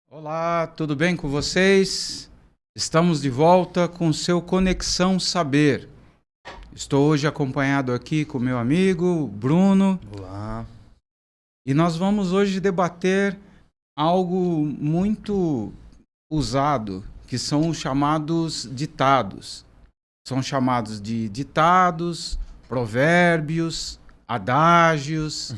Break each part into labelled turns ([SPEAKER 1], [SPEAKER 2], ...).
[SPEAKER 1] Olá, tudo bem com vocês? Estamos de volta com seu Conexão Saber. Estou hoje acompanhado aqui com meu amigo Bruno.
[SPEAKER 2] Olá.
[SPEAKER 1] E nós vamos hoje debater algo muito usado, que são os chamados ditados. São chamados de ditados, provérbios, adágios.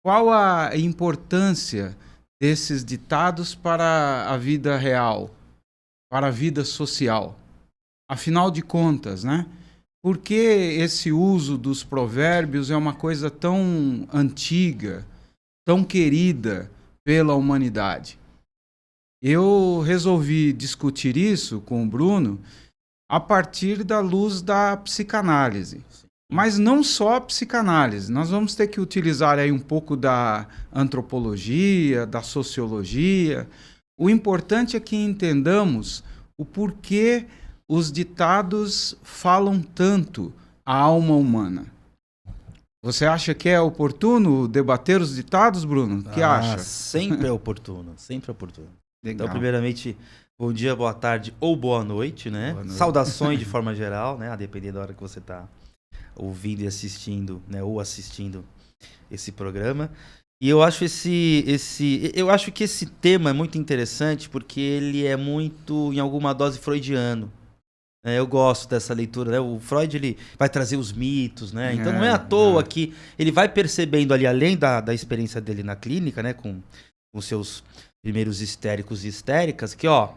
[SPEAKER 1] Qual a importância desses ditados para a vida real, para a vida social? Afinal de contas, né? Por que esse uso dos provérbios é uma coisa tão antiga, tão querida pela humanidade? Eu resolvi discutir isso com o Bruno a partir da luz da psicanálise. Mas não só a psicanálise, nós vamos ter que utilizar aí um pouco da antropologia, da sociologia. O importante é que entendamos o porquê os ditados falam tanto à alma humana. Você acha que é oportuno debater os ditados, Bruno? O que acha?
[SPEAKER 2] Sempre é oportuno, sempre é oportuno.
[SPEAKER 1] Legal.
[SPEAKER 2] Então, primeiramente, bom dia, boa tarde ou boa noite, né?
[SPEAKER 1] Boa noite.
[SPEAKER 2] Saudações de forma geral, né? A depender da hora que você está ouvindo e assistindo, né? Ou assistindo esse programa. E eu acho eu acho que esse tema é muito interessante porque ele é muito, em alguma dose, freudiano. Eu gosto dessa leitura, né? O Freud, ele vai trazer os mitos, né? Então não é à toa que ele vai percebendo ali, além da experiência dele na clínica, né? Com seus primeiros histéricos e histéricas, que, ó,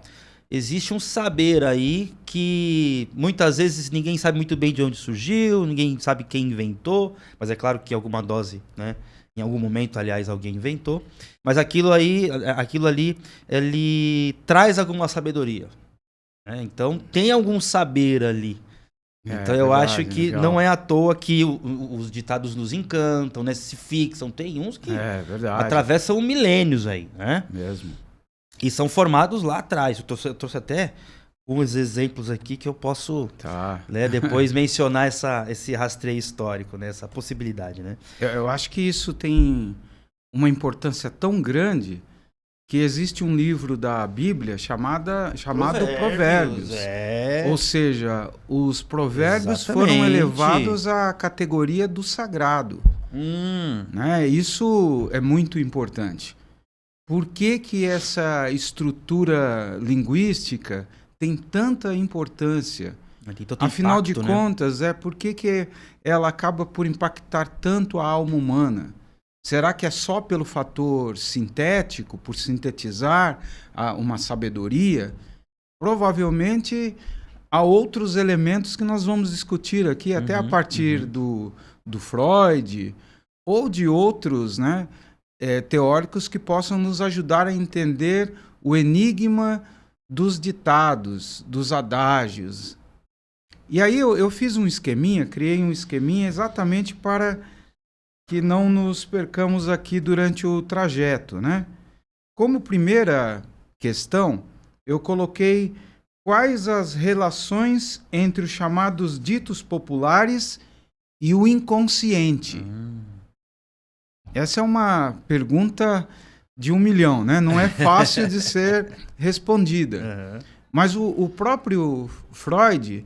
[SPEAKER 2] existe um saber aí que muitas vezes ninguém sabe muito bem de onde surgiu, ninguém sabe quem inventou, mas é claro que alguma dose, né? Em algum momento, aliás, alguém inventou. Mas aquilo ali, ele traz alguma sabedoria. Então, tem algum saber ali. Então, eu
[SPEAKER 1] verdade,
[SPEAKER 2] acho que
[SPEAKER 1] legal.
[SPEAKER 2] não é à toa que os ditados nos encantam, né? Se fixam. Tem uns que atravessam milênios aí, né?
[SPEAKER 1] Mesmo.
[SPEAKER 2] E são formados lá atrás. Eu trouxe até uns exemplos aqui que eu posso né, depois mencionar esse rastreio histórico, né? Essa possibilidade, né?
[SPEAKER 1] Eu acho que isso tem uma importância tão grande que existe um livro da Bíblia chamado Provérbios. Ou seja, os provérbios foram elevados à categoria do sagrado. Né? Isso é muito importante. Por que essa estrutura linguística tem tanta importância? Afinal de contas, por que ela acaba por impactar tanto a alma humana? Será que é só pelo fator sintético, por sintetizar uma sabedoria? Provavelmente há outros elementos que nós vamos discutir aqui, até a partir do Freud ou de outros, né, teóricos que possam nos ajudar a entender o enigma dos ditados, dos adágios. E aí eu fiz criei um esqueminha exatamente para que não nos percamos aqui durante o trajeto, né? Como primeira questão, eu coloquei quais as relações entre os chamados ditos populares e o inconsciente. Essa é uma pergunta de 1 milhão, né? Não é fácil de ser respondida. Mas o próprio Freud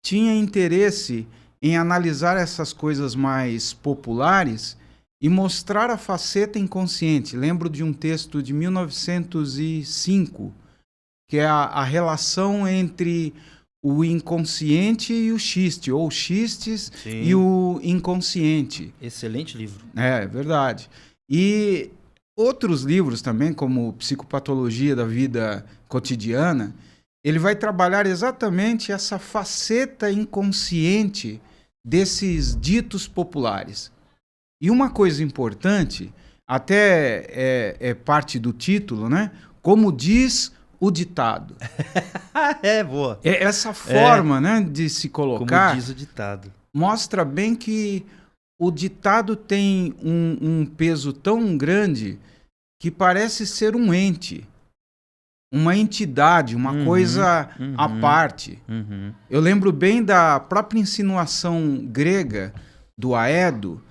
[SPEAKER 1] tinha interesse em analisar essas coisas mais populares e mostrar a faceta inconsciente. Lembro de um texto de 1905, que é a relação entre o inconsciente e o xiste, ou xistes e o inconsciente.
[SPEAKER 2] Excelente livro.
[SPEAKER 1] É verdade. E outros livros também, como Psicopatologia da Vida Cotidiana, ele vai trabalhar exatamente essa faceta inconsciente desses ditos populares. E uma coisa importante, até é parte do título, né? Como diz o ditado.
[SPEAKER 2] Boa.
[SPEAKER 1] Essa forma, né, de se colocar,
[SPEAKER 2] como diz o ditado,
[SPEAKER 1] mostra bem que o ditado tem um peso tão grande que parece ser um ente, uma entidade, uma coisa à parte. Eu lembro bem da própria insinuação grega do Aedo,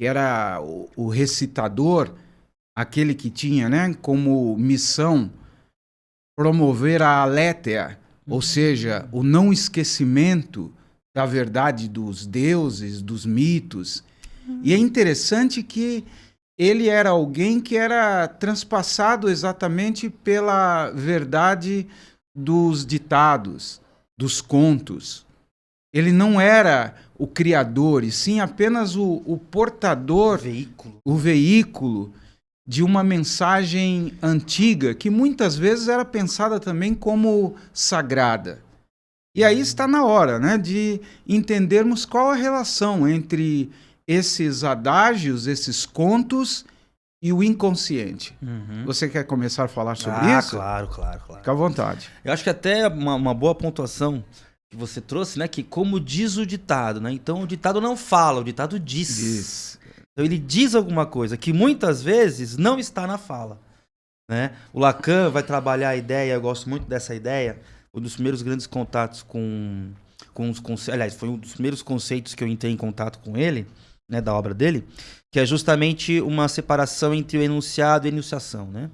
[SPEAKER 1] que era o recitador, aquele que tinha, né, como missão promover a aletheia, ou seja, o não esquecimento da verdade dos deuses, dos mitos. E é interessante que ele era alguém que era transpassado exatamente pela verdade dos ditados, dos contos. Ele não era o criador, e sim apenas o portador, o veículo de uma mensagem antiga que muitas vezes era pensada também como sagrada. E aí está na hora, né, de entendermos qual a relação entre esses adágios, esses contos e o inconsciente. Você quer começar a falar sobre isso?
[SPEAKER 2] Claro.
[SPEAKER 1] Fica à vontade.
[SPEAKER 2] Eu acho que até uma boa pontuação que você trouxe, né, que como diz o ditado, né? Então o ditado não fala, o ditado diz. Então ele diz alguma coisa que muitas vezes não está na fala, né? O Lacan vai trabalhar a ideia, eu gosto muito dessa ideia, um dos primeiros grandes contatos com os conceitos, aliás, foi um dos primeiros conceitos que eu entrei em contato com ele, né, da obra dele, que é justamente uma separação entre o enunciado e a enunciação, né?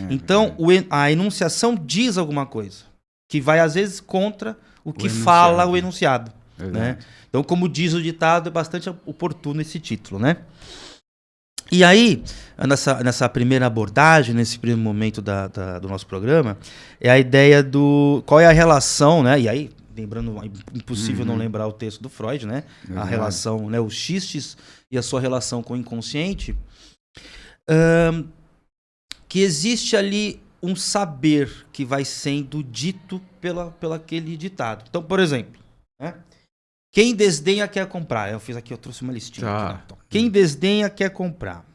[SPEAKER 2] Então a enunciação diz alguma coisa, que vai às vezes contra o que fala o enunciado, né? Então, como diz o ditado, é bastante oportuno esse título, né? E aí, nessa primeira abordagem, nesse primeiro momento do nosso programa, é a ideia do... Qual é a relação, né? E aí, lembrando, impossível não lembrar o texto do Freud, né? A relação, né? Os xistes e a sua relação com o inconsciente. Que existe ali um saber que vai sendo dito pela aquele ditado. Então, por exemplo, né? Quem desdenha quer comprar. Eu trouxe uma listinha. Tá. Aqui, né? Quem desdenha quer comprar.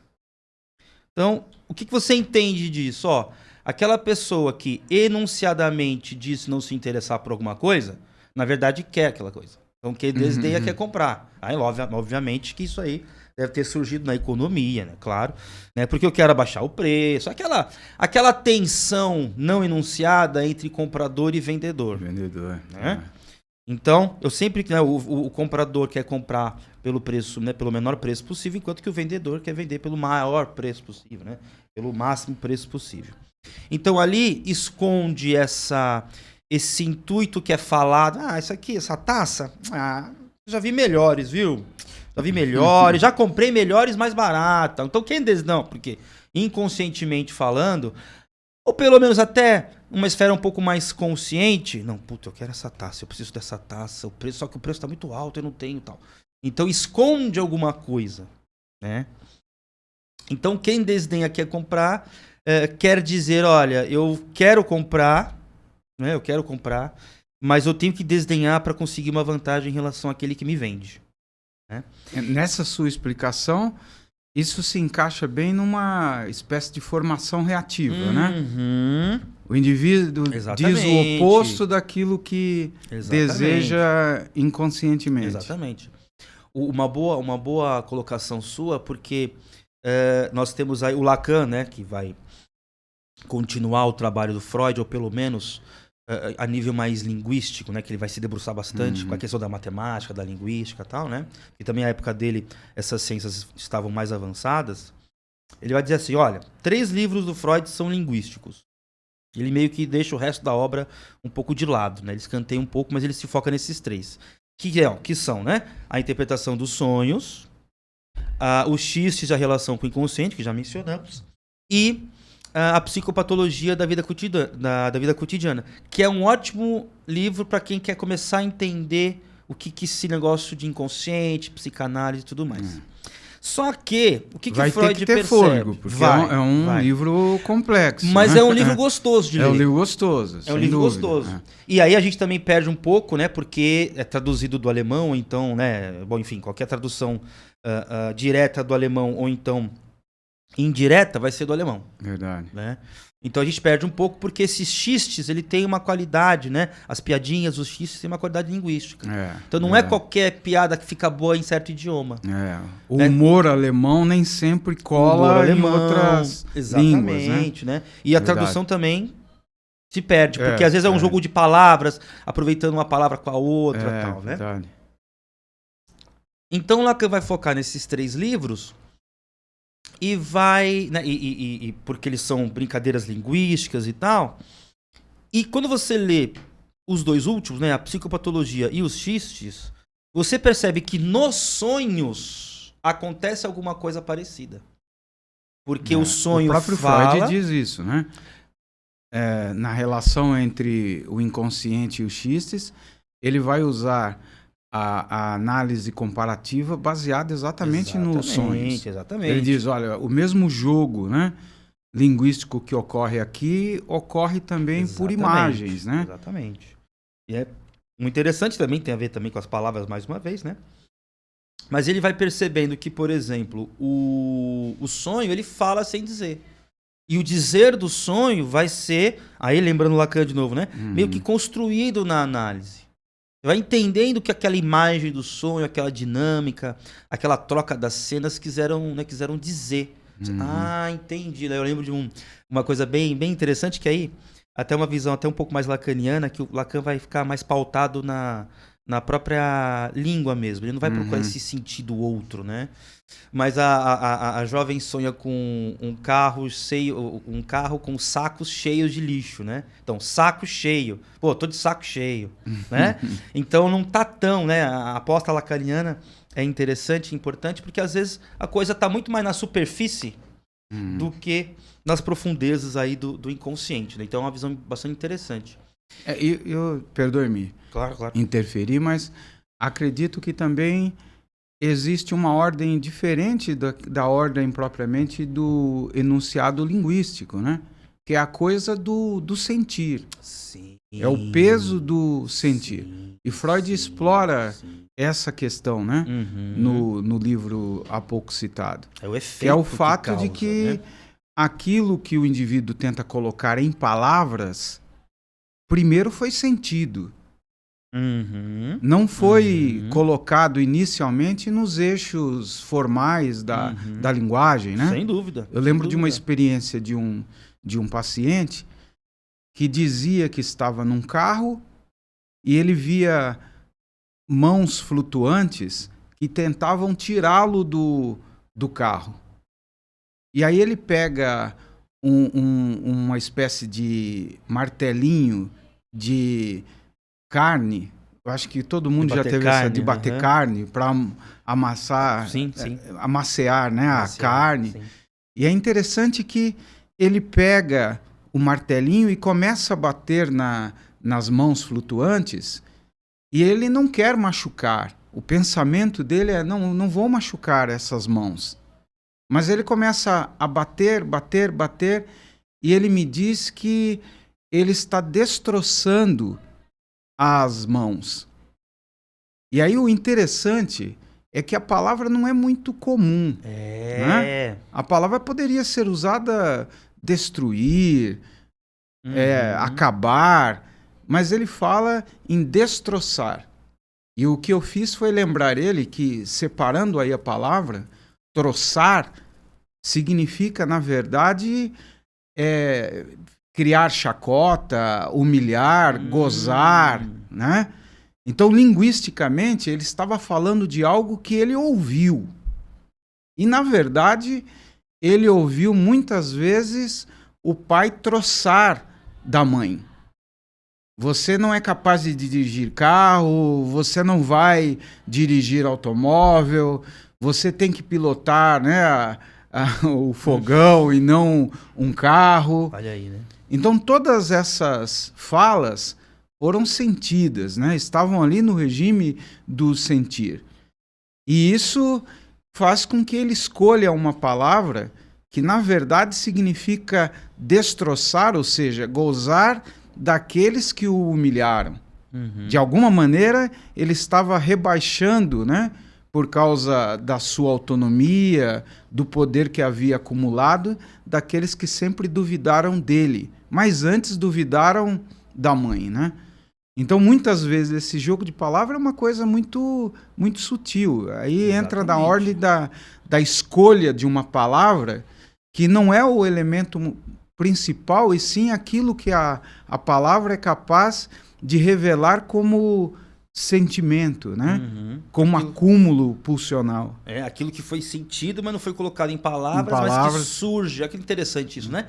[SPEAKER 2] Então, o que você entende disso? Ó, aquela pessoa que enunciadamente diz não se interessar por alguma coisa, na verdade quer aquela coisa. Então, quem desdenha quer comprar. Aí, obviamente que isso aí deve ter surgido na economia, né? Claro. Né? Porque eu quero abaixar o preço. Aquela tensão não enunciada entre comprador e vendedor. Né? Então, eu sempre... Né, o comprador quer comprar pelo preço, né, pelo menor preço possível, enquanto que o vendedor quer vender pelo maior preço possível, né? Pelo máximo preço possível. Então, ali esconde esse intuito que é falado. Isso aqui, essa taça, já vi melhores, viu? Já vi melhores, já comprei melhores mais baratas. Então, quem diz não? Porque inconscientemente falando, ou pelo menos até uma esfera um pouco mais consciente, não, puta, eu quero essa taça, eu preciso dessa taça, só que o preço tá muito alto, eu não tenho tal. Então esconde alguma coisa, né? Então quem desdenha quer comprar, quer dizer, olha, eu quero comprar, né? Eu quero comprar, mas eu tenho que desdenhar para conseguir uma vantagem em relação àquele que me vende, né?
[SPEAKER 1] Nessa sua explicação, isso se encaixa bem numa espécie de formação reativa, né? O indivíduo diz o oposto daquilo que deseja inconscientemente.
[SPEAKER 2] Exatamente. Uma boa colocação sua, porque nós temos aí o Lacan, né, que vai continuar o trabalho do Freud, ou pelo menos a nível mais linguístico, né, que ele vai se debruçar bastante com a questão da matemática, da linguística e tal, né? E também na época dele essas ciências estavam mais avançadas. Ele vai dizer assim, olha, 3 livros do Freud são linguísticos. Ele meio que deixa o resto da obra um pouco de lado, né? Ele escanteia um pouco, mas ele se foca nesses 3. Que são, né? A interpretação dos sonhos, os xistes, a relação com o inconsciente, que já mencionamos, e a psicopatologia da vida cotidiana, que é um ótimo livro para quem quer começar a entender o que esse negócio de inconsciente, psicanálise e tudo mais. Só que, o que
[SPEAKER 1] vai
[SPEAKER 2] o Freud
[SPEAKER 1] ter que ter
[SPEAKER 2] percebe?
[SPEAKER 1] fôlego, porque é um livro complexo.
[SPEAKER 2] Mas
[SPEAKER 1] né?
[SPEAKER 2] É um livro gostoso de ler.
[SPEAKER 1] É um livro gostoso,
[SPEAKER 2] É um livro gostoso. E aí a gente também perde um pouco, né? Porque é traduzido do alemão, então, né? Bom, enfim, qualquer tradução direta do alemão ou então indireta vai ser do alemão.
[SPEAKER 1] Verdade.
[SPEAKER 2] Né? Então a gente perde um pouco porque esses xistes, ele tem uma qualidade, né? As piadinhas, os xistes têm uma qualidade linguística. Então não é qualquer piada que fica boa em certo idioma.
[SPEAKER 1] O humor alemão nem sempre cola em outras línguas,
[SPEAKER 2] né? E a tradução também se perde, porque às vezes é um jogo de palavras, aproveitando uma palavra com a outra, tal, né?
[SPEAKER 1] Verdade.
[SPEAKER 2] Então Lacan vai focar nesses 3 livros e vai... Né, e porque eles são brincadeiras linguísticas e tal. E quando você lê os 2 últimos, né, a psicopatologia e os xistes, você percebe que nos sonhos acontece alguma coisa parecida. Porque o sonho
[SPEAKER 1] o próprio Freud diz isso, né? Na relação entre o inconsciente e os xistes, ele vai usar a análise comparativa baseada exatamente nos sonhos.
[SPEAKER 2] Exatamente.
[SPEAKER 1] Ele diz, olha, o mesmo jogo, né, linguístico que ocorre aqui, ocorre também por imagens, né?
[SPEAKER 2] Exatamente. E é muito interessante também, tem a ver também com as palavras mais uma vez, né? Mas ele vai percebendo que, por exemplo, o sonho, ele fala sem dizer. E o dizer do sonho vai ser, aí lembrando Lacan de novo, né? Meio que construído na análise. Você vai entendendo que aquela imagem do sonho, aquela dinâmica, aquela troca das cenas quiseram dizer. Entendi. Eu lembro de uma coisa bem interessante, que aí, até uma visão até um pouco mais lacaniana, que o Lacan vai ficar mais pautado na própria língua mesmo. Ele não vai procurar esse sentido outro, né? Mas a jovem sonha com um carro com sacos cheios de lixo, né? Então, saco cheio. Pô, tô de saco cheio, né? Então não tá tão, né? A aposta lacaniana é interessante e importante porque às vezes a coisa tá muito mais na superfície do que nas profundezas aí do inconsciente, né? Então é uma visão bastante interessante.
[SPEAKER 1] Perdoe-me interferir, mas acredito que também existe uma ordem diferente da ordem propriamente do enunciado linguístico, né? Que é a coisa do sentir.
[SPEAKER 2] Sim.
[SPEAKER 1] É o peso do sentir. Sim, e Freud explora essa questão, né? No livro há pouco citado.
[SPEAKER 2] É o efeito
[SPEAKER 1] que é o fato
[SPEAKER 2] que causa,
[SPEAKER 1] de que
[SPEAKER 2] né?
[SPEAKER 1] aquilo que o indivíduo tenta colocar em palavras, primeiro foi sentido. Não foi colocado inicialmente nos eixos formais da linguagem, né?
[SPEAKER 2] Sem dúvida.
[SPEAKER 1] Eu lembro de uma experiência de um paciente que dizia que estava num carro e ele via mãos flutuantes que tentavam tirá-lo do carro. E aí ele pega uma espécie de martelinho de carne, eu acho que todo mundo já teve essa de bater carne para amassar, amaciar, né, a carne. Sim. E é interessante que ele pega o martelinho e começa a bater nas mãos flutuantes e ele não quer machucar. O pensamento dele é, não vou machucar essas mãos. Mas ele começa a bater e ele me diz que ele está destroçando as mãos. E aí o interessante é que a palavra não é muito comum. Né? A palavra poderia ser usada destruir, acabar, mas ele fala em destroçar. E o que eu fiz foi lembrar ele que, separando aí a palavra, troçar significa, na verdade, criar chacota, humilhar, gozar, né? Então, linguisticamente, ele estava falando de algo que ele ouviu. E, na verdade, ele ouviu muitas vezes o pai troçar da mãe. Você não é capaz de dirigir carro, você não vai dirigir automóvel, você tem que pilotar, né, o fogão e não um carro.
[SPEAKER 2] Olha aí, né?
[SPEAKER 1] Então, todas essas falas foram sentidas, né? Estavam ali no regime do sentir. E isso faz com que ele escolha uma palavra que, na verdade, significa destroçar, ou seja, gozar daqueles que o humilharam. De alguma maneira, ele estava rebaixando, né? Por causa da sua autonomia, do poder que havia acumulado, daqueles que sempre duvidaram dele, mas antes duvidaram da mãe, né? Então, muitas vezes, esse jogo de palavra é uma coisa muito, muito sutil. Aí entra na ordem da escolha de uma palavra, que não é o elemento principal, e sim aquilo que a palavra é capaz de revelar como sentimento, né? Como acúmulo pulsional.
[SPEAKER 2] Aquilo que foi sentido, mas não foi colocado em palavras, mas que surge. Olha que interessante isso, né?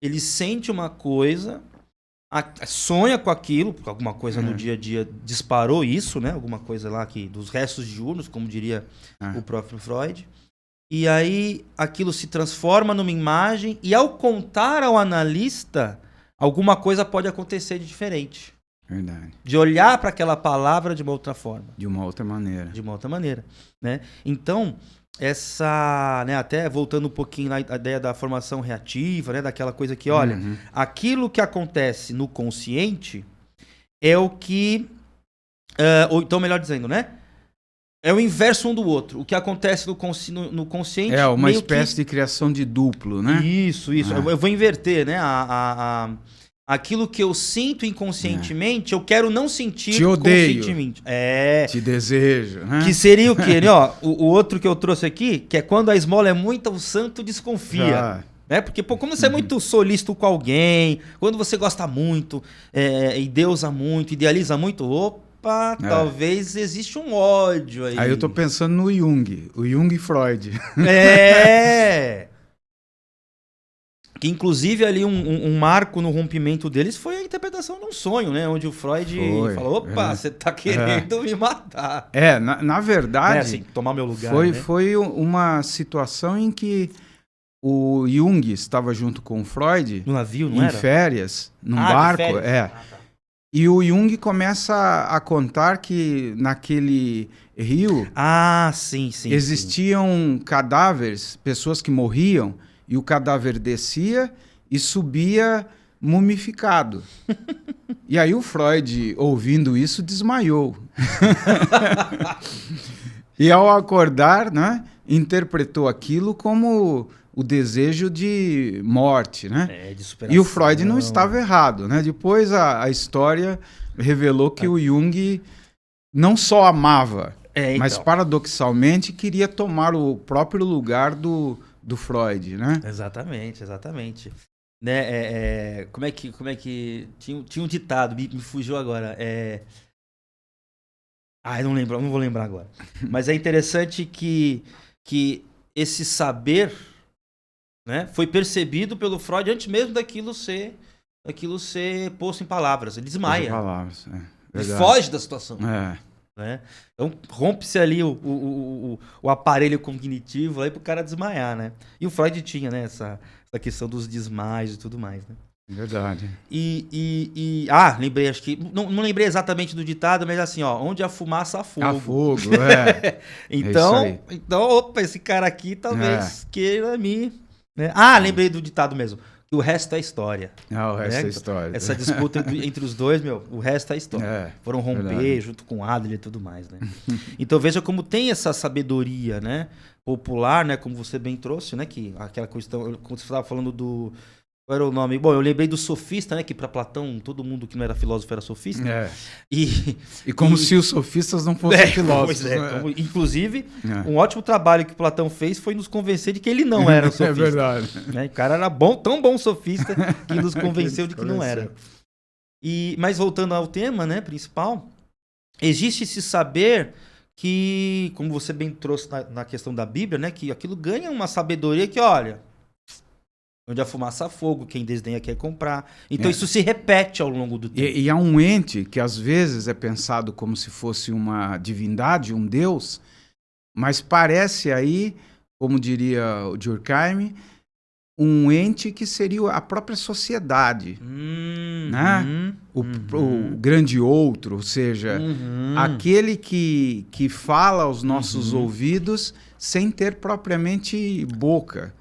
[SPEAKER 2] Ele sente uma coisa, sonha com aquilo, porque alguma coisa no dia a dia disparou isso, né? Alguma coisa lá dos restos diurnos, como diria o próprio Freud. E aí aquilo se transforma numa imagem e ao contar ao analista, alguma coisa pode acontecer de diferente.
[SPEAKER 1] Verdade.
[SPEAKER 2] De olhar para aquela palavra de uma outra forma.
[SPEAKER 1] De uma outra maneira.
[SPEAKER 2] De uma outra maneira, né? Então, né, até voltando um pouquinho na ideia da formação reativa, né, daquela coisa que, olha, aquilo que acontece no consciente é o que... ou então, melhor dizendo, né? É o inverso um do outro. O que acontece no consciente...
[SPEAKER 1] É uma espécie de criação de duplo, né?
[SPEAKER 2] Isso. Eu vou inverter, né? Aquilo que eu sinto inconscientemente, eu quero não sentir
[SPEAKER 1] te odeio,
[SPEAKER 2] conscientemente.
[SPEAKER 1] Te desejo. Né?
[SPEAKER 2] Que seria o quê? Né? Ó, o outro que eu trouxe aqui, que é quando a esmola é muita, o santo desconfia. Né? Porque como você é muito solícito com alguém, quando você gosta muito, e deusa muito, idealiza muito, talvez existe um ódio aí.
[SPEAKER 1] Aí eu tô pensando no Jung, o Jung e Freud.
[SPEAKER 2] Que inclusive ali um marco no rompimento deles foi a interpretação de um sonho, né? Onde o Freud falou, você tá querendo me matar.
[SPEAKER 1] Na verdade...
[SPEAKER 2] assim, tomar meu lugar,
[SPEAKER 1] foi uma situação em que o Jung estava junto com o Freud...
[SPEAKER 2] No navio, não era?
[SPEAKER 1] Em férias, num barco. E o Jung começa a contar que naquele rio...
[SPEAKER 2] sim.
[SPEAKER 1] Existiam cadáveres, pessoas que morriam... E o cadáver descia e subia mumificado. E aí o Freud, ouvindo isso, desmaiou. E ao acordar, né, interpretou aquilo como o desejo de morte, né?
[SPEAKER 2] De superação.
[SPEAKER 1] E o Freud não estava errado, né? Depois a história revelou que o Jung não só amava, mas paradoxalmente queria tomar o próprio lugar do Freud, né?
[SPEAKER 2] Exatamente. Né? Como é que tinha um ditado, me fugiu agora. Não vou lembrar agora. Mas é interessante que esse saber, né, foi percebido pelo Freud antes mesmo daquilo ser posto em palavras. Ele desmaia. Ele foge da situação. Né? Então rompe-se ali o aparelho cognitivo aí pro cara desmaiar, né? E o Freud tinha, né, essa questão dos desmaios e tudo mais, né?
[SPEAKER 1] Verdade.
[SPEAKER 2] Lembrei, acho que não lembrei exatamente do ditado, mas assim, ó, onde há fumaça há fogo.
[SPEAKER 1] Há fogo,
[SPEAKER 2] então, esse cara aqui talvez queira me, né? Lembrei do ditado mesmo. O resto é história.
[SPEAKER 1] O resto é história.
[SPEAKER 2] Essa disputa entre os dois, o resto é história. Foram romper junto com Adler e tudo mais, né? Então veja como tem essa sabedoria, né, popular, né, como você bem trouxe, né, que aquela questão, como você estava falando do... Qual era o nome? Bom, eu lembrei do sofista, né? Que para Platão, todo mundo que não era filósofo era sofista.
[SPEAKER 1] E como se os sofistas não fossem filósofos.
[SPEAKER 2] Inclusive, um ótimo trabalho que Platão fez foi nos convencer de que ele não era um sofista.
[SPEAKER 1] É verdade.
[SPEAKER 2] Né? O cara era tão bom sofista que nos convenceu de que não era. Mas voltando ao tema, né, principal, existe esse saber que, como você bem trouxe na questão da Bíblia, né? Que aquilo ganha uma sabedoria que, olha... Onde a fumaça há fogo, quem desdenha quer comprar. Então isso se repete ao longo do tempo.
[SPEAKER 1] E há um ente que às vezes é pensado como se fosse uma divindade, um deus, mas parece aí, como diria o Durkheim, um ente que seria a própria sociedade. Né? O grande outro, ou seja, aquele que fala aos nossos ouvidos sem ter propriamente boca.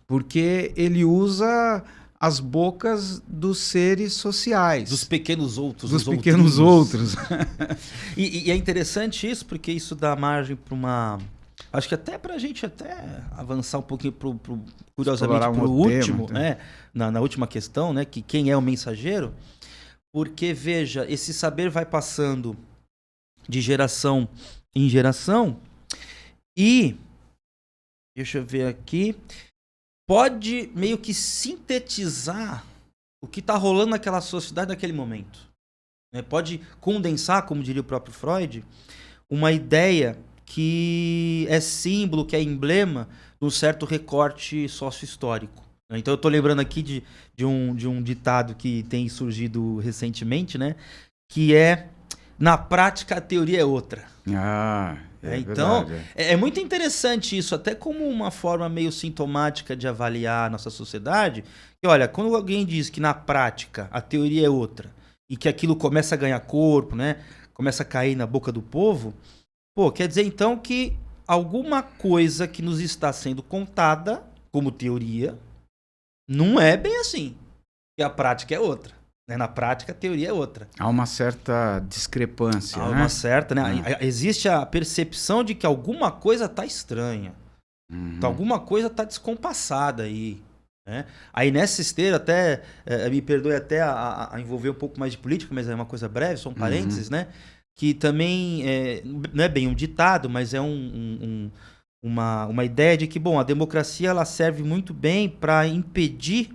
[SPEAKER 1] Porque ele usa as bocas dos seres sociais.
[SPEAKER 2] Dos pequenos outros.
[SPEAKER 1] Dos pequenos outros.
[SPEAKER 2] E é interessante isso, porque isso dá margem para uma... Acho que até para a gente avançar um pouquinho, curiosamente, para o último, né? Na última questão, né? Que quem é o mensageiro. Porque, veja, esse saber vai passando de geração em geração e... Deixa eu ver aqui... Pode meio que sintetizar o que está rolando naquela sociedade naquele momento. né? Pode condensar, como diria o próprio Freud, uma ideia que é símbolo, que é emblema de um certo recorte sócio-histórico. Então eu estou lembrando aqui de um ditado que tem surgido recentemente, né? Que é, na prática a teoria é outra. Então, é muito interessante isso, até como uma forma meio sintomática de avaliar a nossa sociedade. E olha, quando alguém diz que na prática a teoria é outra, e que aquilo começa a ganhar corpo, né? Começa a cair na boca do povo, pô, quer dizer então que alguma coisa que nos está sendo contada como teoria não é bem assim. E a prática é outra. Né? Na prática, a teoria é outra.
[SPEAKER 1] Há uma certa discrepância,
[SPEAKER 2] Há uma certa, né? Existe a percepção de que alguma coisa está estranha. Então, alguma coisa está descompassada aí. Né? Aí nessa esteira, até, me perdoe até a envolver um pouco mais de política, mas é uma coisa breve, são parênteses, né? Que também não é bem um ditado, mas é uma ideia de que, bom, a democracia ela serve muito bem para impedir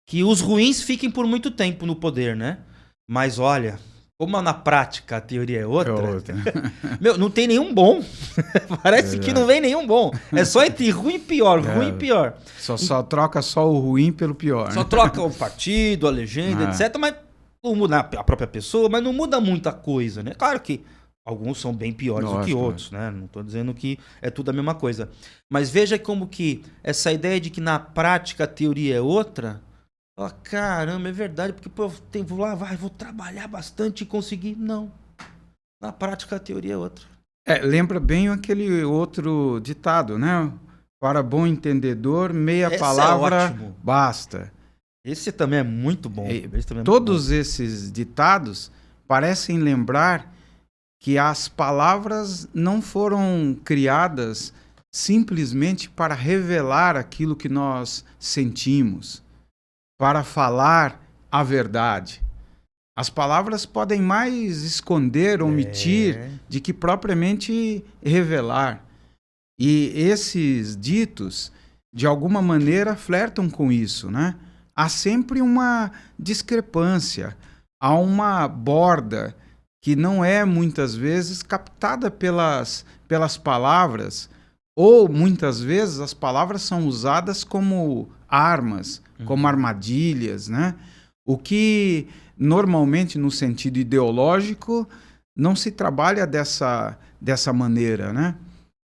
[SPEAKER 2] que os ruins fiquem por muito tempo no poder, né? Mas olha, como na prática a teoria é outra, meu, não tem nenhum bom. Parece que não vem nenhum bom. É só entre ruim e pior, ruim e pior.
[SPEAKER 1] Só troca só o ruim pelo pior.
[SPEAKER 2] Só troca o partido, a legenda, etc. Mas não muda a própria pessoa, mas não muda muita coisa, né? Claro que alguns são bem piores do que outros, né? Não estou dizendo que é tudo a mesma coisa. Mas veja como que essa ideia de que na prática a teoria é outra... Oh, caramba, é verdade, porque pô, vou lá, vou trabalhar bastante e conseguir. Não. Na prática, a teoria é outra.
[SPEAKER 1] Lembra bem aquele outro ditado, né? Para bom entendedor, meia palavra basta.
[SPEAKER 2] Esse também é muito bom.
[SPEAKER 1] Todos esses ditados parecem lembrar que as palavras não foram criadas simplesmente para revelar aquilo que nós sentimos, para falar a verdade. As palavras podem mais esconder, omitir, de que propriamente revelar. E esses ditos, de alguma maneira, flertam com isso, né? Há sempre uma discrepância, há uma borda que não é, muitas vezes, captada pelas palavras, ou, muitas vezes, as palavras são usadas como armas, como armadilhas, né? O que normalmente no sentido ideológico não se trabalha dessa maneira, né?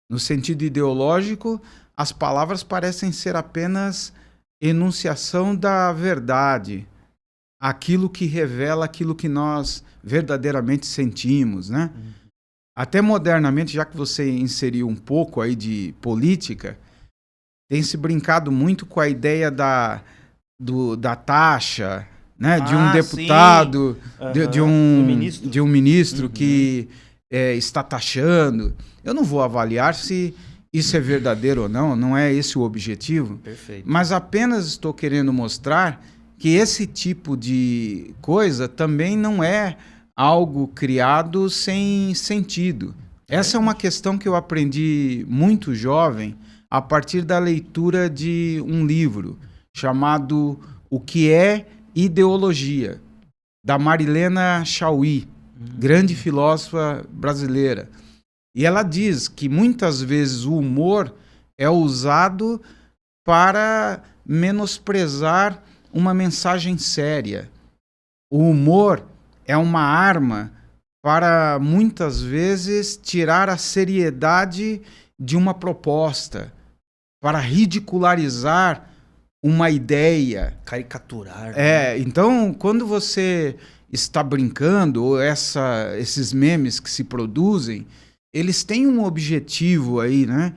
[SPEAKER 1] No sentido ideológico, as palavras parecem ser apenas enunciação da verdade, aquilo que revela aquilo que nós verdadeiramente sentimos, né? Até modernamente, já que você inseriu um pouco aí de política, tem se brincado muito com a ideia da taxa, né? De um deputado, de um ministro que está taxando. Eu não vou avaliar se isso é verdadeiro ou não, não é esse o objetivo.
[SPEAKER 2] Perfeito.
[SPEAKER 1] Mas apenas estou querendo mostrar que esse tipo de coisa também não é algo criado sem sentido. Essa é uma questão que eu aprendi muito jovem a partir da leitura de um livro chamado O que é Ideologia, da Marilena Chauí, grande filósofa brasileira. E ela diz que muitas vezes o humor é usado para menosprezar uma mensagem séria. O humor é uma arma para, muitas vezes, tirar a seriedade de uma proposta, para ridicularizar uma ideia.
[SPEAKER 2] Caricaturar. Né?
[SPEAKER 1] Então, quando você está brincando, ou esses memes que se produzem, eles têm um objetivo aí, né?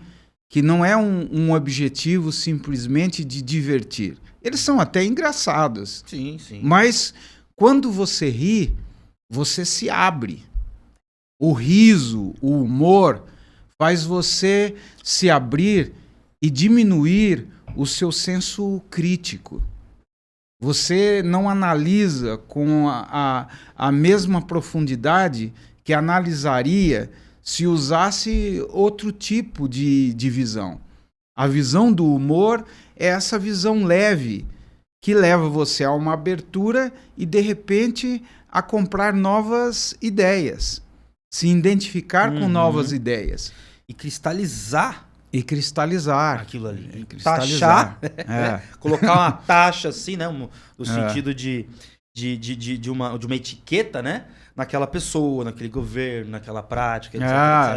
[SPEAKER 1] Que não é um objetivo simplesmente de divertir. Eles são até engraçados.
[SPEAKER 2] Sim, sim.
[SPEAKER 1] Mas quando você ri, você se abre. O riso, o humor, faz você se abrir e diminuir o seu senso crítico. Você não analisa com a mesma profundidade que analisaria se usasse outro tipo de visão. A visão do humor é essa visão leve, que leva você a uma abertura e, de repente, a comprar novas ideias. Se identificar com novas ideias.
[SPEAKER 2] E cristalizar.
[SPEAKER 1] Aquilo ali.
[SPEAKER 2] E cristalizar.
[SPEAKER 1] Taxar.
[SPEAKER 2] Colocar uma taxa assim, né? No sentido de uma etiqueta, né? Naquela pessoa, naquele governo, naquela prática, etc,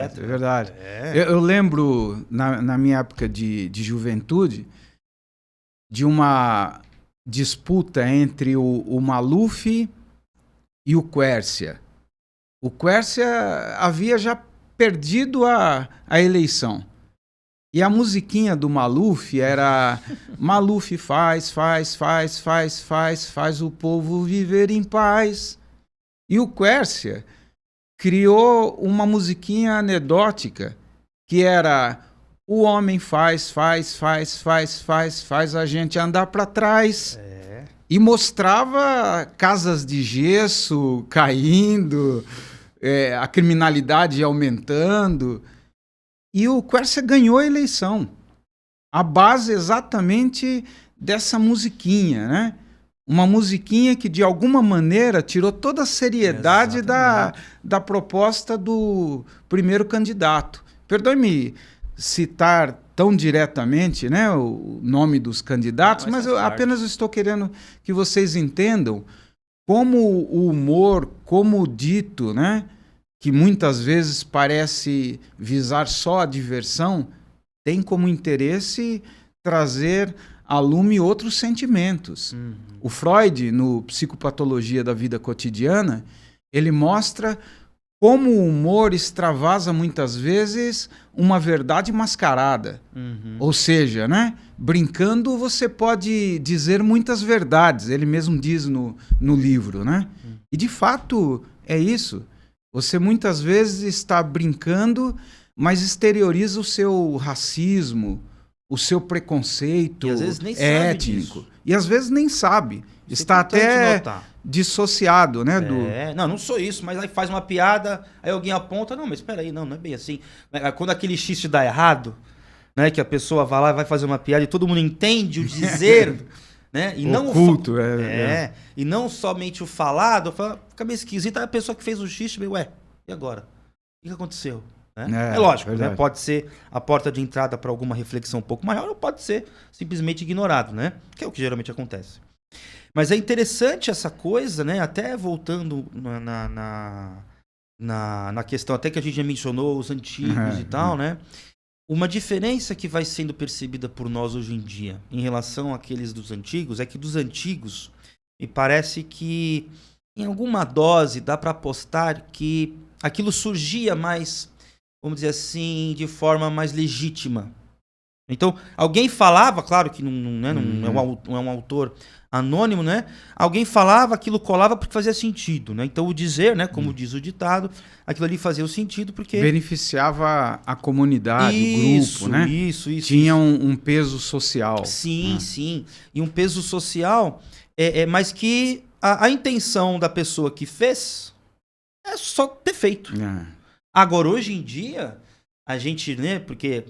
[SPEAKER 2] etc.
[SPEAKER 1] É verdade. Eu lembro, na minha época de juventude, de uma disputa entre o Maluf e o Quércia. O Quércia havia já perdido a eleição. E a musiquinha do Maluf era Maluf faz o povo viver em paz. E o Quércia criou uma musiquinha anedótica que era o homem faz a gente andar para trás. E mostrava casas de gesso caindo, a criminalidade aumentando. E o Quércia ganhou a eleição. A base exatamente dessa musiquinha, né? Uma musiquinha que, de alguma maneira, tirou toda a seriedade da proposta do primeiro candidato. Perdoe-me citar tão diretamente, né, o nome dos candidatos, mas eu apenas estou querendo que vocês entendam como o humor, como o dito, né, que muitas vezes parece visar só a diversão, tem como interesse trazer a lume outros sentimentos. O Freud, no Psicopatologia da Vida Cotidiana, ele mostra como o humor extravasa muitas vezes uma verdade mascarada. Ou seja, né, brincando você pode dizer muitas verdades, ele mesmo diz no livro, né? E de fato é isso. Você muitas vezes está brincando, mas exterioriza o seu racismo, o seu preconceito
[SPEAKER 2] e às vezes nem
[SPEAKER 1] étnico.
[SPEAKER 2] Sabe
[SPEAKER 1] e às vezes nem sabe. Está até dissociado, né?
[SPEAKER 2] Não sou isso, mas aí faz uma piada, aí alguém aponta, não, mas espera aí, não é bem assim. Quando aquele xiste dá errado, né, que a pessoa vai lá e vai fazer uma piada e todo mundo entende o dizer, né? E não
[SPEAKER 1] oculto,
[SPEAKER 2] e não somente o falado, fica meio esquisito. Aí a pessoa que fez o xiste, e agora? O que aconteceu? É lógico, né? Pode ser a porta de entrada para alguma reflexão um pouco maior ou pode ser simplesmente ignorado, né? Que é o que geralmente acontece. Mas é interessante essa coisa, né? Até voltando na questão, até que a gente já mencionou os antigos e tal, né? Uma diferença que vai sendo percebida por nós hoje em dia em relação àqueles dos antigos é que dos antigos me parece que em alguma dose dá para apostar que aquilo surgia mais, vamos dizer assim, de forma mais legítima. Então, alguém falava, claro que não é um autor anônimo, né? Alguém falava, aquilo colava porque fazia sentido, né? Então, o dizer, né, como diz o ditado, aquilo ali fazia o sentido porque
[SPEAKER 1] beneficiava a comunidade, o grupo, né?
[SPEAKER 2] Isso.
[SPEAKER 1] Tinha um peso social.
[SPEAKER 2] Sim. E um peso social, mas que a intenção da pessoa que fez é só ter feito. Agora, hoje em dia, a gente, né, porque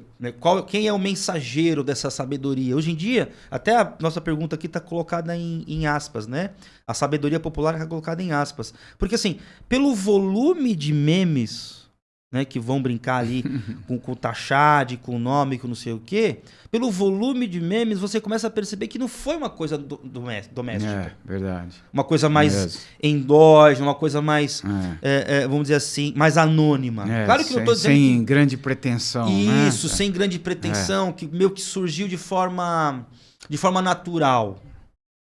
[SPEAKER 2] quem é o mensageiro dessa sabedoria? Hoje em dia, até a nossa pergunta aqui está colocada em aspas, né? A sabedoria popular está colocada em aspas. Porque, assim, pelo volume de memes, né, que vão brincar ali com o Tachad, com o nome, com não sei o quê, pelo volume de memes, você começa a perceber que não foi uma coisa doméstica.
[SPEAKER 1] Verdade.
[SPEAKER 2] Uma coisa mais endógena, uma coisa mais, vamos dizer assim, mais anônima. Claro que não estou dizendo
[SPEAKER 1] sem grande pretensão.
[SPEAKER 2] Isso, sem grande pretensão, que meio que surgiu de forma natural.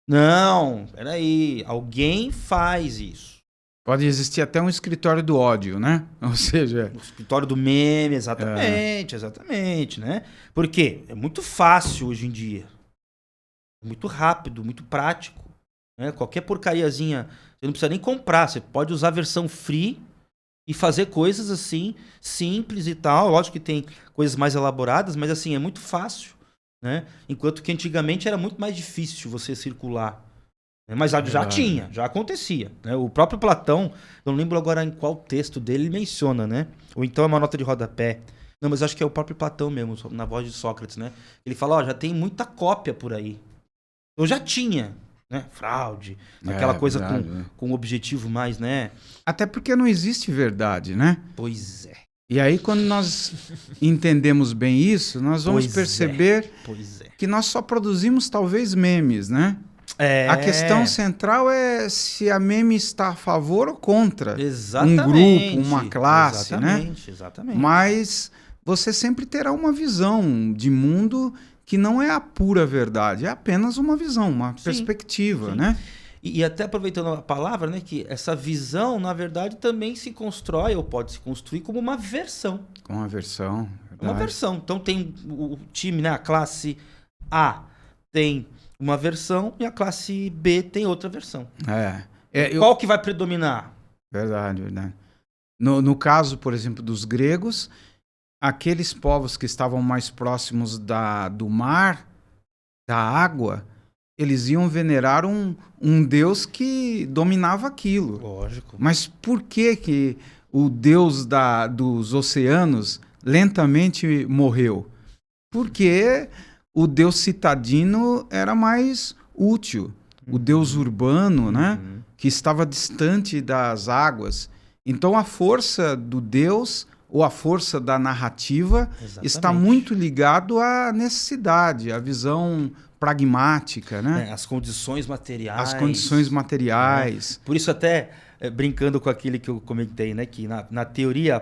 [SPEAKER 2] Não, peraí, alguém faz isso.
[SPEAKER 1] Pode existir até um escritório do ódio, né? Ou seja...
[SPEAKER 2] O escritório do meme, exatamente, né? Porque é muito fácil hoje em dia. É muito rápido, muito prático. Né? Qualquer porcariazinha, você não precisa nem comprar. Você pode usar a versão free e fazer coisas assim, simples e tal. Lógico que tem coisas mais elaboradas, mas assim, é muito fácil. Né? Enquanto que antigamente era muito mais difícil você circular. Mas já acontecia. Né? O próprio Platão, eu não lembro agora em qual texto dele ele menciona, né? Ou então é uma nota de rodapé. Não, mas acho que é o próprio Platão mesmo, na voz de Sócrates, né? Ele fala, já tem muita cópia por aí. Eu já tinha, né? Fraude, aquela coisa com objetivo mais, né?
[SPEAKER 1] Até porque não existe verdade, né?
[SPEAKER 2] Pois é.
[SPEAKER 1] E aí, quando nós entendemos bem isso, nós vamos perceber que nós só produzimos talvez memes, né? A questão central é se a meme está a favor ou contra um grupo, uma classe, né?
[SPEAKER 2] Exatamente.
[SPEAKER 1] Mas você sempre terá uma visão de mundo que não é a pura verdade, é apenas uma visão, uma perspectiva, né?
[SPEAKER 2] E até aproveitando a palavra, né, que essa visão, na verdade, também se constrói ou pode se construir como uma versão.
[SPEAKER 1] Uma versão.
[SPEAKER 2] Uma versão. Então tem o time, né, a classe A tem uma versão e a classe B tem outra versão. Qual que vai predominar?
[SPEAKER 1] Verdade. No caso, por exemplo, dos gregos, aqueles povos que estavam mais próximos do mar, da água, eles iam venerar um deus que dominava aquilo.
[SPEAKER 2] Lógico.
[SPEAKER 1] Mas por que o deus dos oceanos lentamente morreu? Porque o deus citadino era mais útil. O deus urbano, né, que estava distante das águas. Então a força do deus ou a força da narrativa está muito ligado à necessidade, à visão pragmática, né?
[SPEAKER 2] As condições materiais.
[SPEAKER 1] As condições materiais.
[SPEAKER 2] Por isso até, brincando com aquele que eu comentei, né? Que na teoria,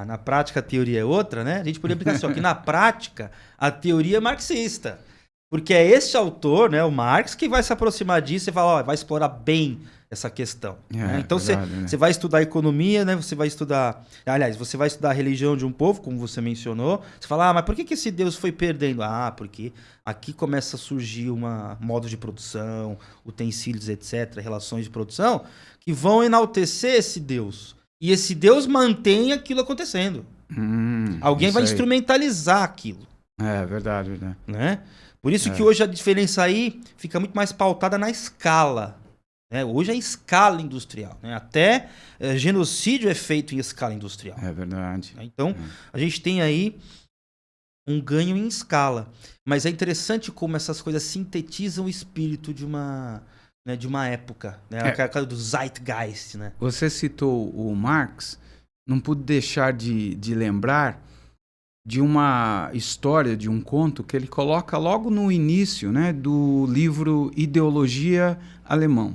[SPEAKER 2] na prática a teoria é outra, né? A gente poderia brincar assim, ó, que na prática a teoria é marxista. Porque é este autor, né, o Marx, que vai se aproximar disso e falar, vai explorar bem essa questão. Né? Então você vai estudar economia, né? Você vai estudar a religião de um povo, como você mencionou. Você fala, mas por que esse Deus foi perdendo? Porque aqui começa a surgir modo de produção, utensílios, etc., relações de produção, que vão enaltecer esse Deus. E esse Deus mantém aquilo acontecendo. Alguém vai instrumentalizar aquilo.
[SPEAKER 1] É verdade.
[SPEAKER 2] Né? Por isso que hoje a diferença aí fica muito mais pautada na escala. Né? Hoje é escala industrial. Né? Até genocídio é feito em escala industrial.
[SPEAKER 1] É verdade.
[SPEAKER 2] Então, a gente tem aí um ganho em escala. Mas é interessante como essas coisas sintetizam o espírito de uma época. Né? Aquela do Zeitgeist. Né?
[SPEAKER 1] Você citou o Marx, não pude deixar de lembrar de uma história, de um conto que ele coloca logo no início, né, do livro Ideologia Alemã.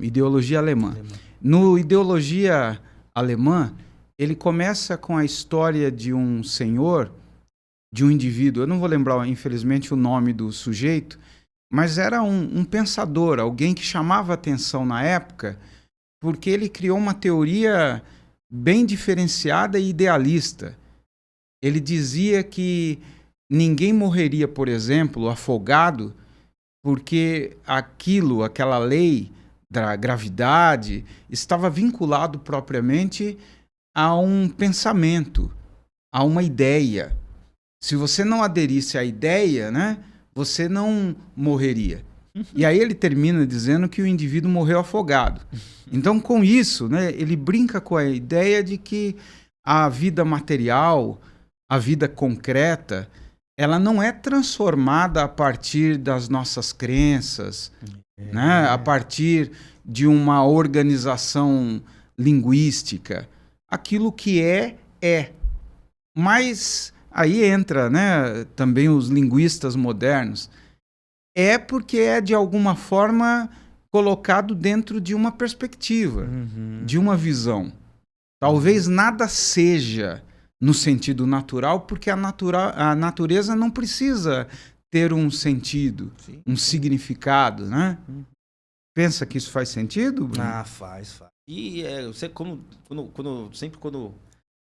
[SPEAKER 1] Ideologia Alemã. No Ideologia Alemã, ele começa com a história de um senhor, de um indivíduo, eu não vou lembrar, infelizmente, o nome do sujeito, mas era um pensador, alguém que chamava atenção na época, porque ele criou uma teoria bem diferenciada e idealista. Ele dizia que ninguém morreria, por exemplo, afogado, porque aquela lei da gravidade estava vinculado propriamente a um pensamento, a uma ideia. Se você não aderisse à ideia, né, você não morreria. E aí ele termina dizendo que o indivíduo morreu afogado. Então, com isso, né, ele brinca com a ideia de que a vida material, a vida concreta, ela não é transformada a partir das nossas crenças, né? A partir de uma organização linguística. Aquilo que é. Mas aí entra, né, também os linguistas modernos. É porque é, de alguma forma, colocado dentro de uma perspectiva, de uma visão. Talvez nada seja no sentido natural, porque a natureza não precisa ter um sentido, um significado, né? Pensa que isso faz sentido, Bruno?
[SPEAKER 2] Faz. E você, sempre quando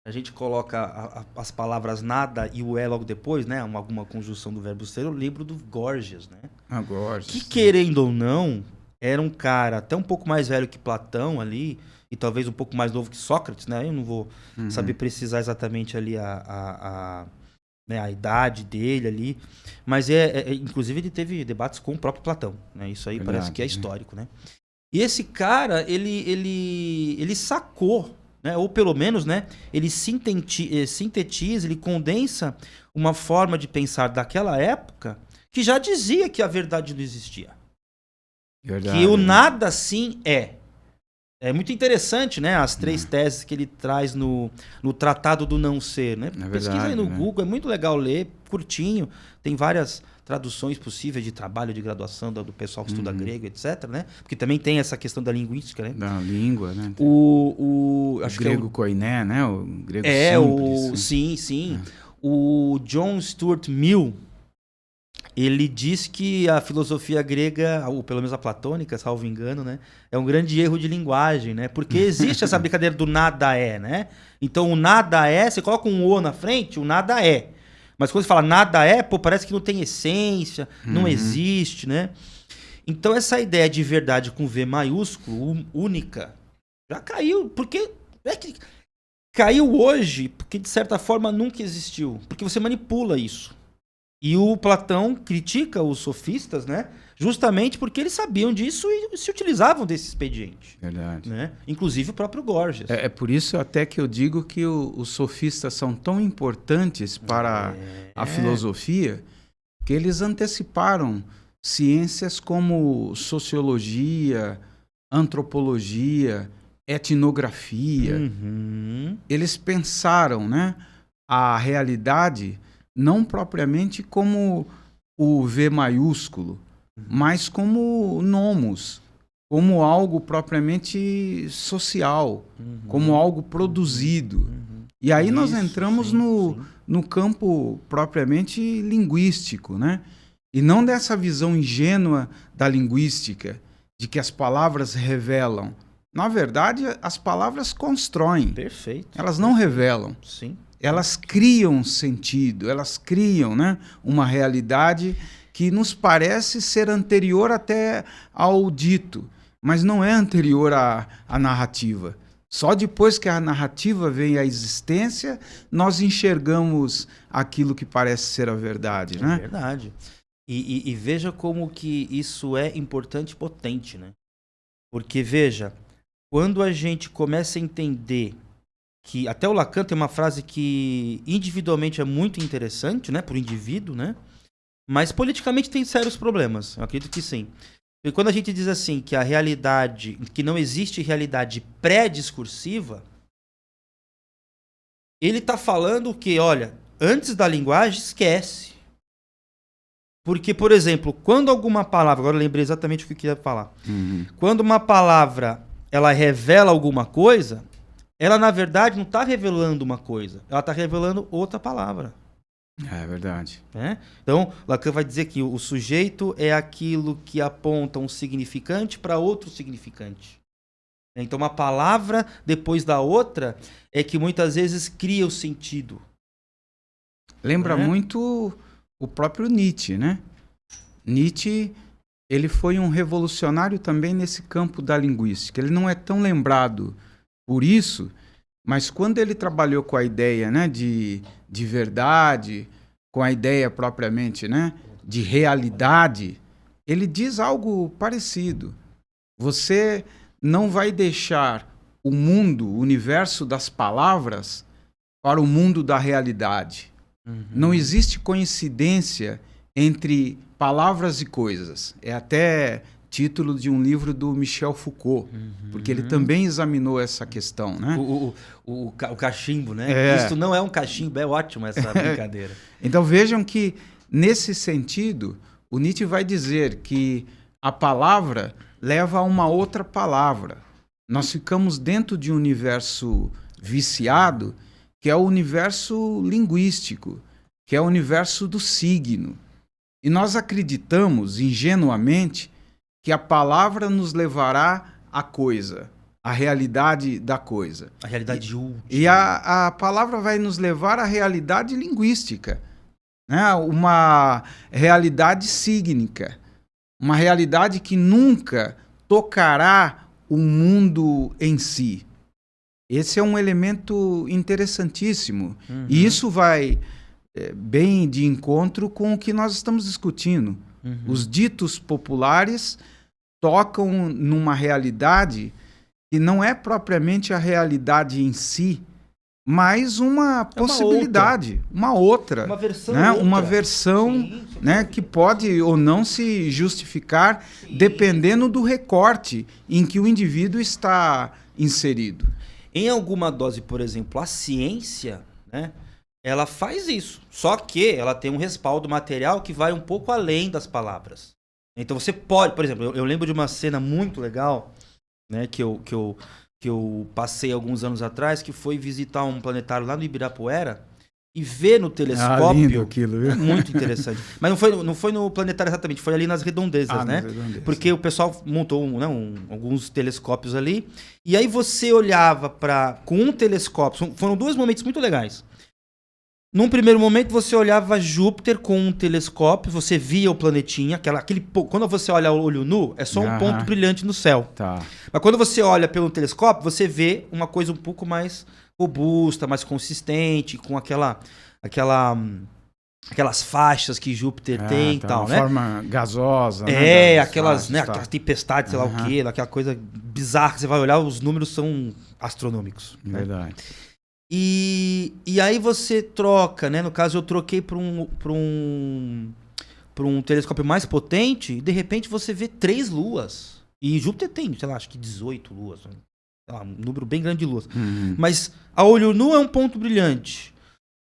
[SPEAKER 2] a gente coloca as palavras nada e o logo depois, né? Alguma conjunção do verbo ser, eu lembro do Gorgias, né?
[SPEAKER 1] Gorgias.
[SPEAKER 2] Que, querendo ou não, era um cara até um pouco mais velho que Platão ali, e talvez um pouco mais novo que Sócrates, né? Eu não vou saber precisar exatamente ali a idade dele ali. Mas inclusive ele teve debates com o próprio Platão, né? Isso aí parece que é histórico, né? E esse cara, ele sacou, né? Ou pelo menos, né? Ele sintetiza, ele condensa uma forma de pensar daquela época que já dizia que a verdade não existia.
[SPEAKER 1] Verdade,
[SPEAKER 2] que o nada sim é. É muito interessante, né? As 3 teses que ele traz no Tratado do Não Ser, né?
[SPEAKER 1] É
[SPEAKER 2] Pesquisa
[SPEAKER 1] verdade,
[SPEAKER 2] aí no
[SPEAKER 1] né?
[SPEAKER 2] Google, é muito legal ler, curtinho. Tem várias traduções possíveis de trabalho de graduação do pessoal que estuda grego, etc, né? Porque também tem essa questão da linguística, né?
[SPEAKER 1] Da língua, né?
[SPEAKER 2] Acho
[SPEAKER 1] grego
[SPEAKER 2] que é
[SPEAKER 1] koiné, né? O grego
[SPEAKER 2] simples.
[SPEAKER 1] simples.
[SPEAKER 2] Sim. O John Stuart Mill, ele diz que a filosofia grega, ou pelo menos a platônica, salvo engano, né, é um grande erro de linguagem, né? Porque existe essa brincadeira do nada é, né? Então o nada é, você coloca um o na frente, o nada é. Mas quando você fala nada é, pô, parece que não tem essência, não existe, né? Então essa ideia de verdade com V maiúsculo, única, já caiu, porque é que caiu hoje, porque de certa forma nunca existiu, porque você manipula isso. E o Platão critica os sofistas, né? Justamente porque eles sabiam disso e se utilizavam desse expediente.
[SPEAKER 1] Verdade.
[SPEAKER 2] Né? Inclusive o próprio Gorgias.
[SPEAKER 1] É por isso até que eu digo que os sofistas são tão importantes para a filosofia que eles anteciparam ciências como sociologia, antropologia, etnografia. Eles pensaram, né, a realidade não propriamente como o V maiúsculo, mas como nomos, como algo propriamente social, como algo produzido. E aí nós entramos no campo propriamente linguístico, né? E não dessa visão ingênua da linguística, de que as palavras revelam. Na verdade, as palavras constroem.
[SPEAKER 2] Perfeito.
[SPEAKER 1] Elas não revelam.
[SPEAKER 2] Sim.
[SPEAKER 1] Elas criam sentido, elas criam, né, uma realidade que nos parece ser anterior até ao dito, mas não é anterior à narrativa. Só depois que a narrativa vem à existência, nós enxergamos aquilo que parece ser a verdade, né?
[SPEAKER 2] É verdade. E veja como que isso é importante e potente, né? Porque, veja, quando a gente começa a entender que até o Lacan tem uma frase que individualmente é muito interessante, né, por indivíduo, né, mas politicamente tem sérios problemas. Eu acredito que sim. E quando a gente diz assim que a realidade, que não existe realidade pré-discursiva, ele está falando que, olha, antes da linguagem, esquece. Porque, por exemplo, quando alguma palavra, agora eu lembrei exatamente o que eu queria falar. Quando uma palavra ela revela alguma coisa, ela, na verdade, não está revelando uma coisa. Ela está revelando outra palavra.
[SPEAKER 1] É verdade.
[SPEAKER 2] Né? Então, Lacan vai dizer que o sujeito é aquilo que aponta um significante para outro significante. Então, uma palavra depois da outra é que muitas vezes cria o sentido.
[SPEAKER 1] Lembra muito o próprio Nietzsche, né? Nietzsche, ele foi um revolucionário também nesse campo da linguística. Ele não é tão lembrado por isso, mas quando ele trabalhou com a ideia, né, de verdade, com a ideia propriamente, né, de realidade, ele diz algo parecido. Você não vai deixar o mundo, o universo das palavras para o mundo da realidade. Não existe coincidência entre palavras e coisas. É até título de um livro do Michel Foucault, porque ele também examinou essa questão, né?
[SPEAKER 2] O cachimbo, né? Isso não é um cachimbo, é ótimo essa brincadeira.
[SPEAKER 1] Então vejam que, nesse sentido, o Nietzsche vai dizer que a palavra leva a uma outra palavra. Nós ficamos dentro de um universo viciado, que é o universo linguístico, que é o universo do signo. E nós acreditamos, ingenuamente, que a palavra nos levará à coisa, à realidade da coisa.
[SPEAKER 2] A realidade última.
[SPEAKER 1] E a palavra vai nos levar à realidade linguística, né? Uma realidade sígnica, uma realidade que nunca tocará o mundo em si. Esse é um elemento interessantíssimo. E isso vai bem de encontro com o que nós estamos discutindo. Os ditos populares tocam numa realidade que não é propriamente a realidade em si, mais uma possibilidade, uma outra.
[SPEAKER 2] Uma versão,
[SPEAKER 1] né? Uma versão sim, né? Que pode ou não se justificar dependendo do recorte em que o indivíduo está inserido.
[SPEAKER 2] Em alguma dose, por exemplo, a ciência, né? Ela faz isso. Só que ela tem um respaldo material que vai um pouco além das palavras. Então você pode, por exemplo, eu lembro de uma cena muito legal, né? Que eu passei alguns anos atrás, que foi visitar um planetário lá no Ibirapuera e ver no telescópio.
[SPEAKER 1] Lindo aquilo, viu?
[SPEAKER 2] Muito interessante. Mas não foi no planetário exatamente, foi ali nas redondezas, né? Porque o pessoal montou alguns telescópios ali. E aí você olhava com um telescópio. Foram dois momentos muito legais. Num primeiro momento, você olhava Júpiter com um telescópio, você via o planetinha, quando você olha o olho nu, é só um ponto brilhante no céu.
[SPEAKER 1] Tá.
[SPEAKER 2] Mas quando você olha pelo telescópio, você vê uma coisa um pouco mais robusta, mais consistente, com aquelas faixas que Júpiter tem e tal, né?
[SPEAKER 1] Forma gasosa,
[SPEAKER 2] né? Aquelas tempestades, sei lá o quê, aquela coisa bizarra que você vai olhar, os números são astronômicos.
[SPEAKER 1] Verdade.
[SPEAKER 2] Né? E aí você troca, né? No caso, eu troquei para um telescópio mais potente e de repente você vê 3 luas. E Júpiter tem, sei lá, acho que 18 luas. Um número bem grande de luas. Mas a olho nu é um ponto brilhante.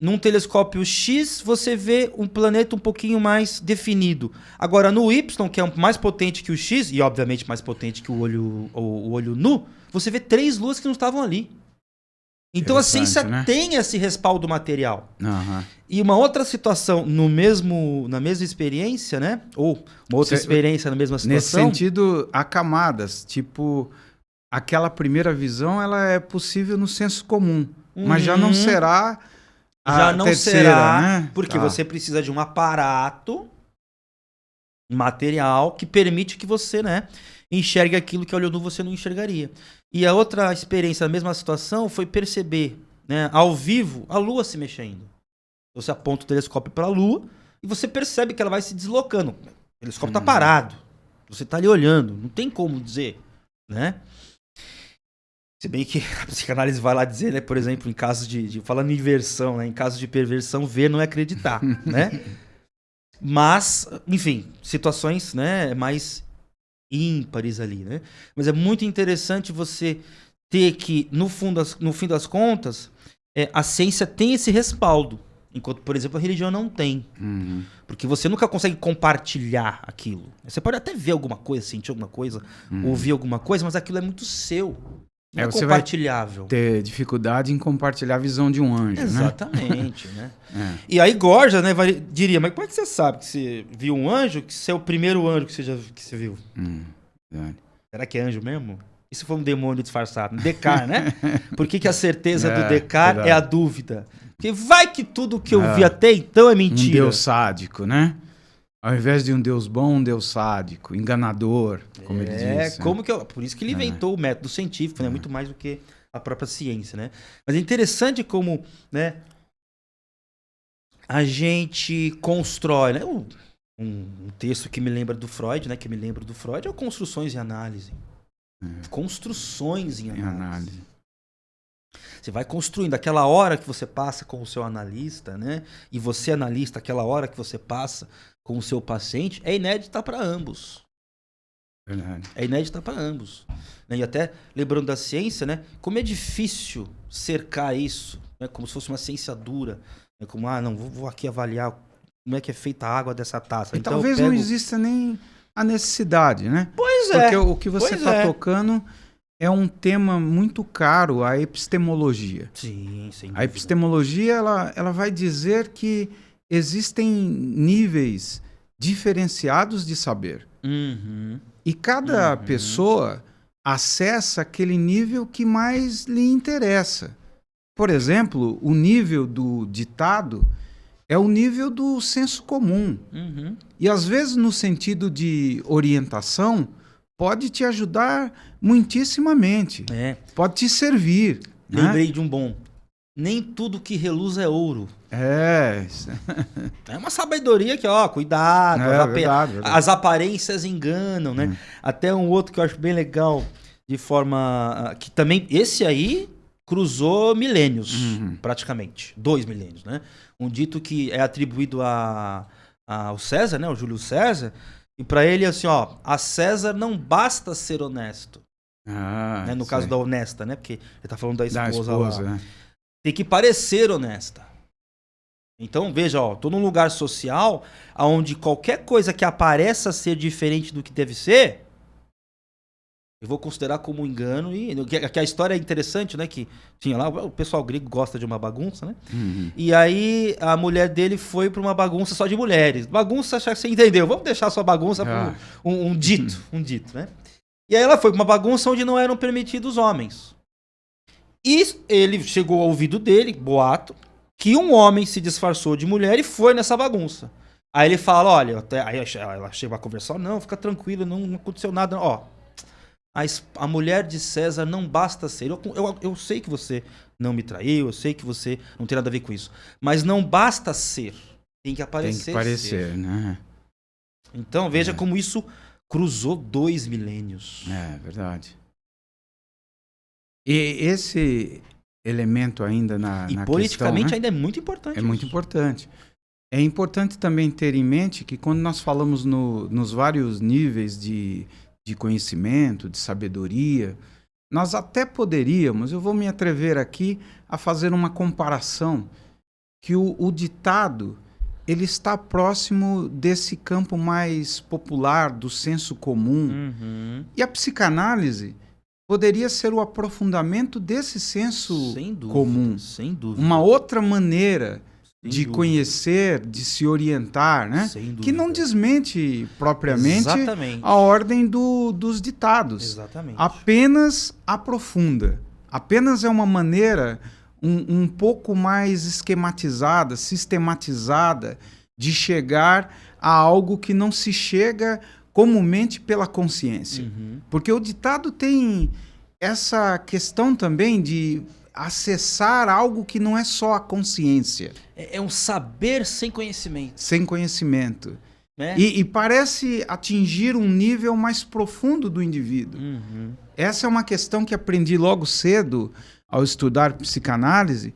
[SPEAKER 2] Num telescópio X, você vê um planeta um pouquinho mais definido. Agora, no Y, que é mais potente que o X, e obviamente mais potente que o olho nu, você vê 3 luas que não estavam ali. Então a ciência tem esse respaldo material. E uma outra situação na mesma experiência, né? Ou uma outra experiência na mesma situação.
[SPEAKER 1] Nesse sentido, há camadas. Tipo, aquela primeira visão ela é possível no senso comum. Mas já não será a terceira, né?
[SPEAKER 2] Porque você precisa de um aparato material que permite que você, né, enxergue aquilo que a olho nu você não enxergaria. E a outra experiência, na mesma situação, foi perceber, né, ao vivo, a Lua se mexendo. Você aponta o telescópio para a Lua e você percebe que ela vai se deslocando. O telescópio está parado. Você está ali olhando. Não tem como dizer, né? Se bem que a psicanálise vai lá dizer, né, por exemplo, em casos falando em inversão, né, em casos de perversão, ver não é acreditar, né? Mas, enfim, situações, né, mais ímpares ali, né? Mas é muito interessante você ter que, no fim das contas, a ciência tem esse respaldo, enquanto, por exemplo, a religião não tem. Porque você nunca consegue compartilhar aquilo. Você pode até ver alguma coisa, sentir alguma coisa, ouvir alguma coisa, mas aquilo é muito seu. Não é compartilhável.
[SPEAKER 1] Vai ter dificuldade em compartilhar a visão de um anjo,
[SPEAKER 2] exatamente, né? E aí Gorgias, né, diria, mas como é que você sabe que você viu um anjo, que você é o primeiro anjo que você viu? Será que é anjo mesmo? E se for um demônio disfarçado? Descartes, né? Por que a certeza do Descartes é a dúvida? Porque vai que tudo que eu vi até então é mentira.
[SPEAKER 1] Um Deus sádico, né? Ao invés de um Deus bom, um Deus sádico, enganador, como ele diz.
[SPEAKER 2] Por isso que ele inventou o método científico, né? Muito mais do que a própria ciência, né? Mas é interessante como, né, a gente constrói, né? Um texto que me lembra do Freud, né? Que me lembra do Freud é o Construções em Análise. Construções em análise. Você vai construindo aquela hora que você passa com o seu analista, né? E você, analista, aquela hora que você passa com o seu paciente, é inédita para ambos.
[SPEAKER 1] Verdade.
[SPEAKER 2] É inédita para ambos. E até, lembrando da ciência, né? Como é difícil cercar isso, né? Como se fosse uma ciência dura. Né? Como, não, vou aqui avaliar como é que é feita a água dessa taça.
[SPEAKER 1] E então, talvez não exista nem a necessidade, né?
[SPEAKER 2] Pois é.
[SPEAKER 1] Porque o que você está tocando é um tema muito caro, a epistemologia.
[SPEAKER 2] Sim, sem dúvida.
[SPEAKER 1] A epistemologia ela vai dizer que existem níveis diferenciados de saber. E cada pessoa acessa aquele nível que mais lhe interessa. Por exemplo, o nível do ditado é o nível do senso comum. E às vezes, no sentido de orientação, pode te ajudar muitíssimamente. Pode te servir.
[SPEAKER 2] Lembrei de um bom. Nem tudo que reluz é ouro.
[SPEAKER 1] É
[SPEAKER 2] uma sabedoria que, cuidado.
[SPEAKER 1] Verdade.
[SPEAKER 2] As aparências enganam, né? Até um outro que eu acho bem legal, de forma que também, esse aí, cruzou milênios, praticamente. 2 milênios, né? Um dito que é atribuído ao César, né? O Júlio César. E para ele, assim, ó, a César não basta ser honesto. Né? No caso da honesta, né? Porque ele tá falando da esposa lá. Né? Tem que parecer honesta. Então, veja, ó, tô num lugar social onde qualquer coisa que apareça ser diferente do que deve ser, eu vou considerar como um engano. E que a história é interessante, né? Que tinha lá, o pessoal grego gosta de uma bagunça, né? E aí a mulher dele foi para uma bagunça só de mulheres. Bagunça, acho que você entendeu. Vamos deixar sua bagunça para um dito, né? E aí ela foi para uma bagunça onde não eram permitidos homens. E ele chegou ao ouvido dele, boato, que um homem se disfarçou de mulher e foi nessa bagunça. Aí ele fala, olha, aí ela chegou a conversar, não, fica tranquilo, não aconteceu nada, ó. A mulher de César não basta ser. Eu sei que você não me traiu, eu sei que você não tem nada a ver com isso. Mas não basta ser. Tem que aparecer.
[SPEAKER 1] Tem que parecer, né?
[SPEAKER 2] Então veja como isso cruzou 2 milênios.
[SPEAKER 1] É verdade. E esse elemento ainda na
[SPEAKER 2] politicamente
[SPEAKER 1] questão, né?
[SPEAKER 2] Ainda é muito importante.
[SPEAKER 1] É muito importante. É importante também ter em mente que quando nós falamos nos vários níveis de conhecimento, de sabedoria, nós até poderíamos, eu vou me atrever aqui a fazer uma comparação, que o ditado, ele está próximo desse campo mais popular, do senso comum. E a psicanálise poderia ser o aprofundamento desse senso comum.
[SPEAKER 2] Sem dúvida.
[SPEAKER 1] Uma outra maneira de conhecer, de se orientar, né? Que não desmente propriamente a ordem dos ditados.
[SPEAKER 2] Exatamente.
[SPEAKER 1] Apenas aprofunda. Apenas é uma maneira um pouco mais esquematizada, sistematizada de chegar a algo que não se chega comumente pela consciência. Porque o ditado tem essa questão também de acessar algo que não é só a consciência.
[SPEAKER 2] É um saber sem conhecimento.
[SPEAKER 1] Sem conhecimento. E parece atingir um nível mais profundo do indivíduo. Essa é uma questão que aprendi logo cedo ao estudar psicanálise,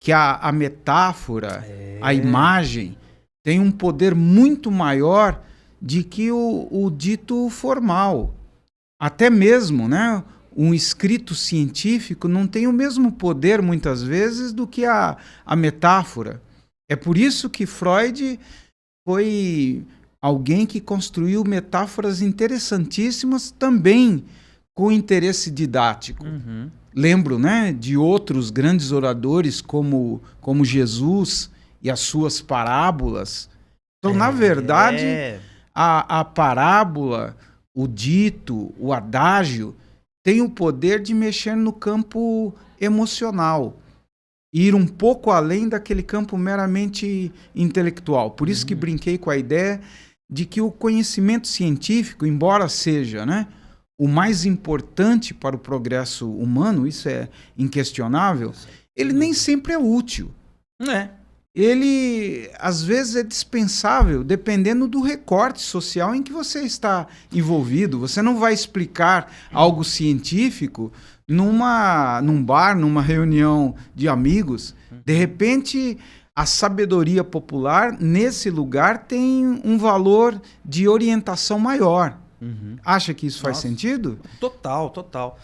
[SPEAKER 1] que a metáfora, a imagem, tem um poder muito maior de que o dito formal. Até mesmo, né? Um escrito científico não tem o mesmo poder, muitas vezes, do que a metáfora. É por isso que Freud foi alguém que construiu metáforas interessantíssimas também com interesse didático. Lembro, né, de outros grandes oradores como Jesus e as suas parábolas. Então, na verdade, a parábola, o dito, o adágio, tem o poder de mexer no campo emocional, ir um pouco além daquele campo meramente intelectual. Por isso que brinquei com a ideia de que o conhecimento científico, embora seja, né, o mais importante para o progresso humano, isso é inquestionável, ele nem sempre é útil. Ele, às vezes, é dispensável, dependendo do recorte social em que você está envolvido. Você não vai explicar algo científico num bar, numa reunião de amigos. De repente, a sabedoria popular, nesse lugar, tem um valor de orientação maior. Acha que isso faz sentido?
[SPEAKER 2] Total.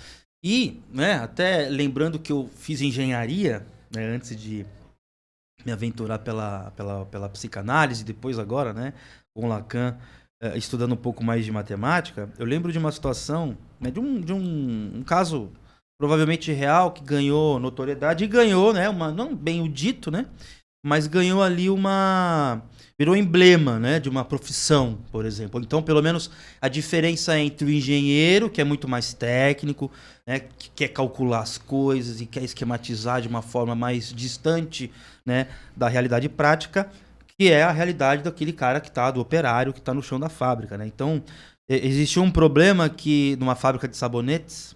[SPEAKER 2] E, né, até lembrando que eu fiz engenharia, né, antes de me aventurar pela psicanálise, depois agora, né, com Lacan, estudando um pouco mais de matemática, eu lembro de uma situação, né, de um caso provavelmente real que ganhou notoriedade e ganhou, né, não bem o dito, né, mas ganhou ali virou emblema, né, de uma profissão, por exemplo. Então, pelo menos a diferença entre o engenheiro, que é muito mais técnico, né, que quer calcular as coisas e quer esquematizar de uma forma mais distante, né, da realidade prática, que é a realidade daquele cara do operário que está no chão da fábrica, né? Então, existia um problema que numa fábrica de sabonetes,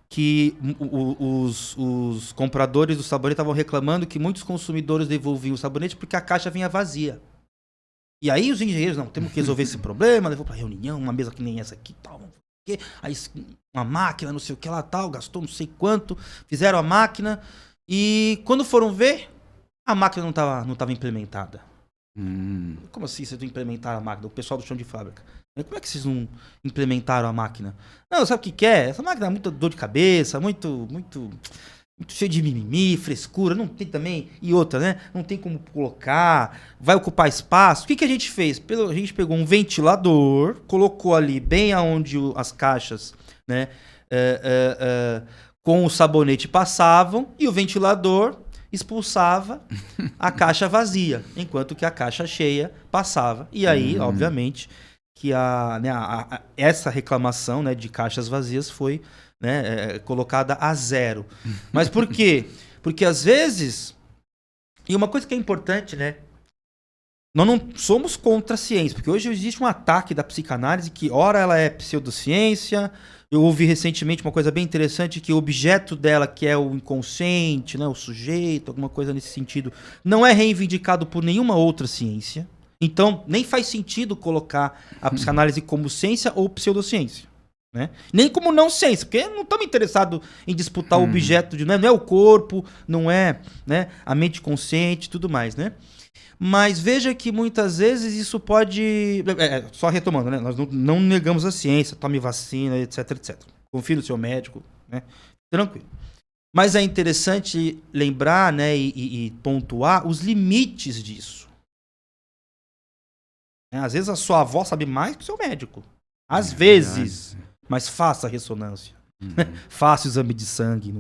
[SPEAKER 2] que os compradores do sabonete estavam reclamando que muitos consumidores devolviam o sabonete porque a caixa vinha vazia. E aí os engenheiros, não, temos que resolver esse problema, levou para reunião, uma mesa que nem essa aqui, tal, Aí uma máquina, não sei o que lá tal, gastou não sei quanto, fizeram a máquina e quando foram ver, a máquina não tava implementada. Como assim vocês não implementaram a máquina? O pessoal do chão de fábrica. Como é que vocês não implementaram a máquina? Não, sabe o que é? Essa máquina é muita dor de cabeça, muito cheio de mimimi, frescura, não tem também. E outra, né? Não tem como colocar, vai ocupar espaço. O que a gente fez? A gente pegou um ventilador, colocou ali bem aonde as caixas, né? Com o sabonete passavam e o ventilador expulsava a caixa vazia, enquanto que a caixa cheia passava. E aí, obviamente, que essa reclamação, né, de caixas vazias foi, né, colocada a zero. Mas por quê? Porque às vezes, e uma coisa que é importante, né, nós não somos contra a ciência, porque hoje existe um ataque da psicanálise que ora ela é pseudociência. Eu ouvi recentemente uma coisa bem interessante, que o objeto dela, que é o inconsciente, né, o sujeito, alguma coisa nesse sentido, não é reivindicado por nenhuma outra ciência. Então, nem faz sentido colocar a psicanálise como ciência ou pseudociência. Né? Nem como não ciência, porque não estamos interessados em disputar o objeto, não é o corpo, não é, né, a mente consciente e tudo mais, né? Mas veja que muitas vezes isso pode... só retomando, né? Nós não negamos a ciência, tome vacina, etc, etc. Confie no seu médico, né? Tranquilo. Mas é interessante lembrar, né, e pontuar os limites disso. Às vezes a sua avó sabe mais que o seu médico. Às vezes. Mas faça a ressonância. Faça o exame de sangue,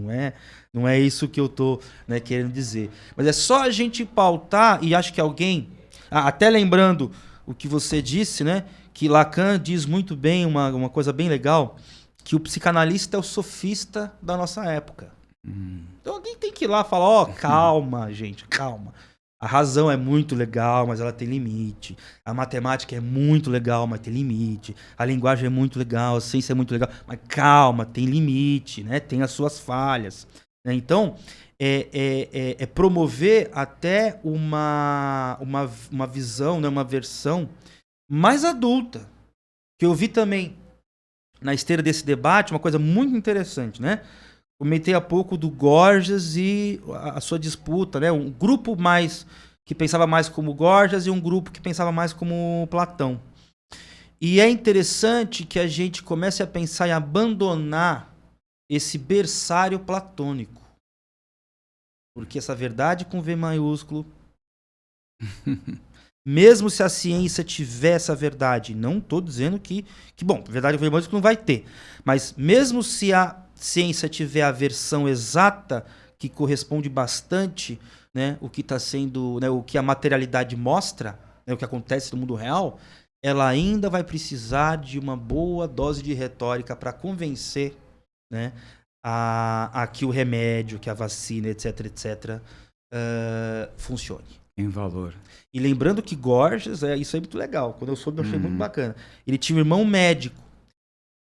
[SPEAKER 2] não é isso que eu tô, né, querendo dizer. Mas é só a gente pautar, e acho que alguém, até lembrando o que você disse, né, que Lacan diz muito bem uma coisa bem legal, que o psicanalista é o sofista da nossa época. Então alguém tem que ir lá e falar, calma, gente, calma. A razão é muito legal, mas ela tem limite. A matemática é muito legal, mas tem limite. A linguagem é muito legal, a ciência é muito legal, mas calma, tem limite, né? Tem as suas falhas. Né? Então, é promover até uma visão, né? Uma versão mais adulta. Que eu vi também na esteira desse debate uma coisa muito interessante, né? Comentei há pouco do Gorgias e a sua disputa, né? Um grupo que pensava mais como Gorgias e um grupo que pensava mais como Platão. E é interessante que a gente comece a pensar em abandonar esse berçário platônico. Porque essa verdade com V maiúsculo, mesmo se a ciência tiver essa verdade, não estou dizendo que bom, verdade com V maiúsculo não vai ter, mas mesmo se a ciência tiver a versão exata que corresponde bastante, né, o que está sendo, né, o que a materialidade mostra, né, o que acontece no mundo real, ela ainda vai precisar de uma boa dose de retórica para convencer, né, a que o remédio, que a vacina, etc, etc, funcione.
[SPEAKER 1] Em valor.
[SPEAKER 2] E lembrando que Gorgias, isso é muito legal. Quando eu soube, eu achei muito bacana. Ele tinha um irmão médico.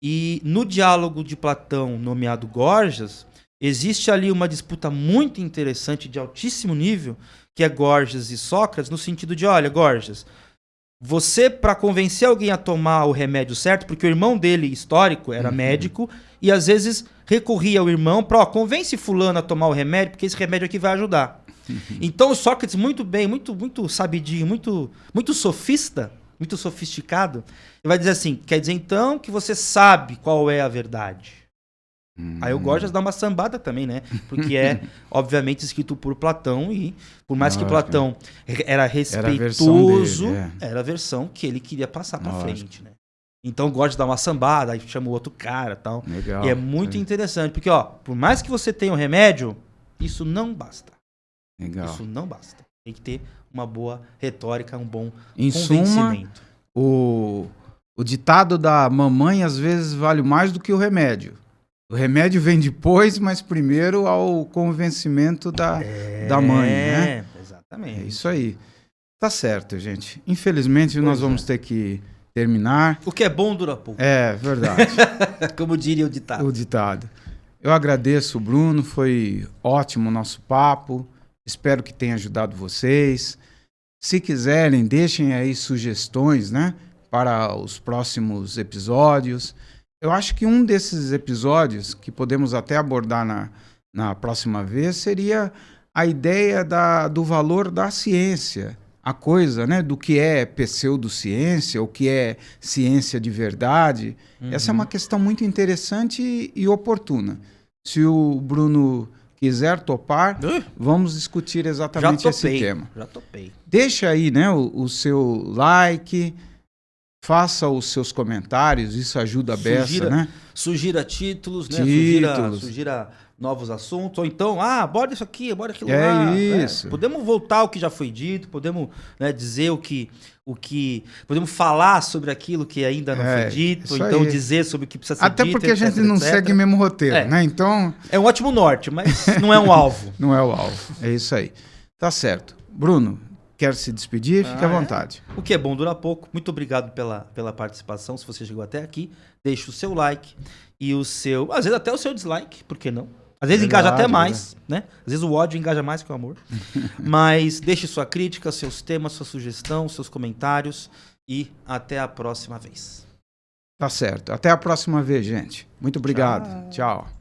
[SPEAKER 2] E no diálogo de Platão, nomeado Gorgias, existe ali uma disputa muito interessante, de altíssimo nível, que é Gorgias e Sócrates, no sentido de, olha, Gorgias, você, para convencer alguém a tomar o remédio certo, porque o irmão dele, histórico, era médico, e às vezes recorria ao irmão para, convence fulano a tomar o remédio, porque esse remédio aqui vai ajudar. Então o Sócrates, muito bem, muito sabidinho, muito sofista, muito sofisticado, ele vai dizer assim, quer dizer então que você sabe qual é a verdade. Aí o Gorgias dá uma sambada também, né? Porque é, obviamente, escrito por Platão e, por mais que Platão era respeitoso, era a versão que ele queria passar pra frente, né? Então o Gorgias dá uma sambada, aí chama o outro cara e tal. Legal, e é muito interessante, porque, ó, por mais que você tenha um remédio, isso não basta. Legal. Isso não basta. Tem que ter uma boa retórica, um bom convencimento.
[SPEAKER 1] O ditado da mamãe às vezes vale mais do que o remédio. O remédio vem depois, mas primeiro ao convencimento da mãe, né?
[SPEAKER 2] Exatamente.
[SPEAKER 1] É isso aí. Tá certo, gente. Infelizmente nós vamos ter que terminar.
[SPEAKER 2] O que é bom dura pouco.
[SPEAKER 1] É, verdade.
[SPEAKER 2] Como diria o ditado.
[SPEAKER 1] O ditado. Eu agradeço, Bruno. Foi ótimo o nosso papo. Espero que tenha ajudado vocês. Se quiserem, deixem aí sugestões, né, para os próximos episódios. eu acho que um desses episódios que podemos até abordar na próxima vez seria a ideia do valor da ciência, a coisa, né, do que é pseudociência, o que é ciência de verdade. Essa é uma questão muito interessante e oportuna. Se o Bruno quiser topar, vamos discutir exatamente esse tema.
[SPEAKER 2] Já topei.
[SPEAKER 1] Deixa aí, né, o seu like, faça os seus comentários, isso ajuda a beça, né?
[SPEAKER 2] Sugira títulos, né? Sugira novos assuntos, ou então, bora isso aqui, bora aquilo lá.
[SPEAKER 1] Isso.
[SPEAKER 2] Né? Podemos voltar ao que já foi dito, podemos, né, dizer podemos falar sobre aquilo que ainda não foi dito, ou então dizer sobre o que precisa ser
[SPEAKER 1] dito. Até porque
[SPEAKER 2] etc,
[SPEAKER 1] a gente não segue o mesmo roteiro, né? Então...
[SPEAKER 2] É um ótimo norte, mas não é um alvo.
[SPEAKER 1] Não é o alvo, é isso aí. Tá certo. Bruno, quer se despedir? Fique à vontade.
[SPEAKER 2] O que é bom dura pouco. Muito obrigado pela participação. Se você chegou até aqui, deixe o seu like e o seu... Às vezes até o seu dislike, por que não? Às vezes engaja até mais, né? Às vezes o ódio engaja mais que o amor. Mas deixe sua crítica, seus temas, sua sugestão, seus comentários e até a próxima vez.
[SPEAKER 1] Tá certo. Até a próxima vez, gente. Muito obrigado. Tchau.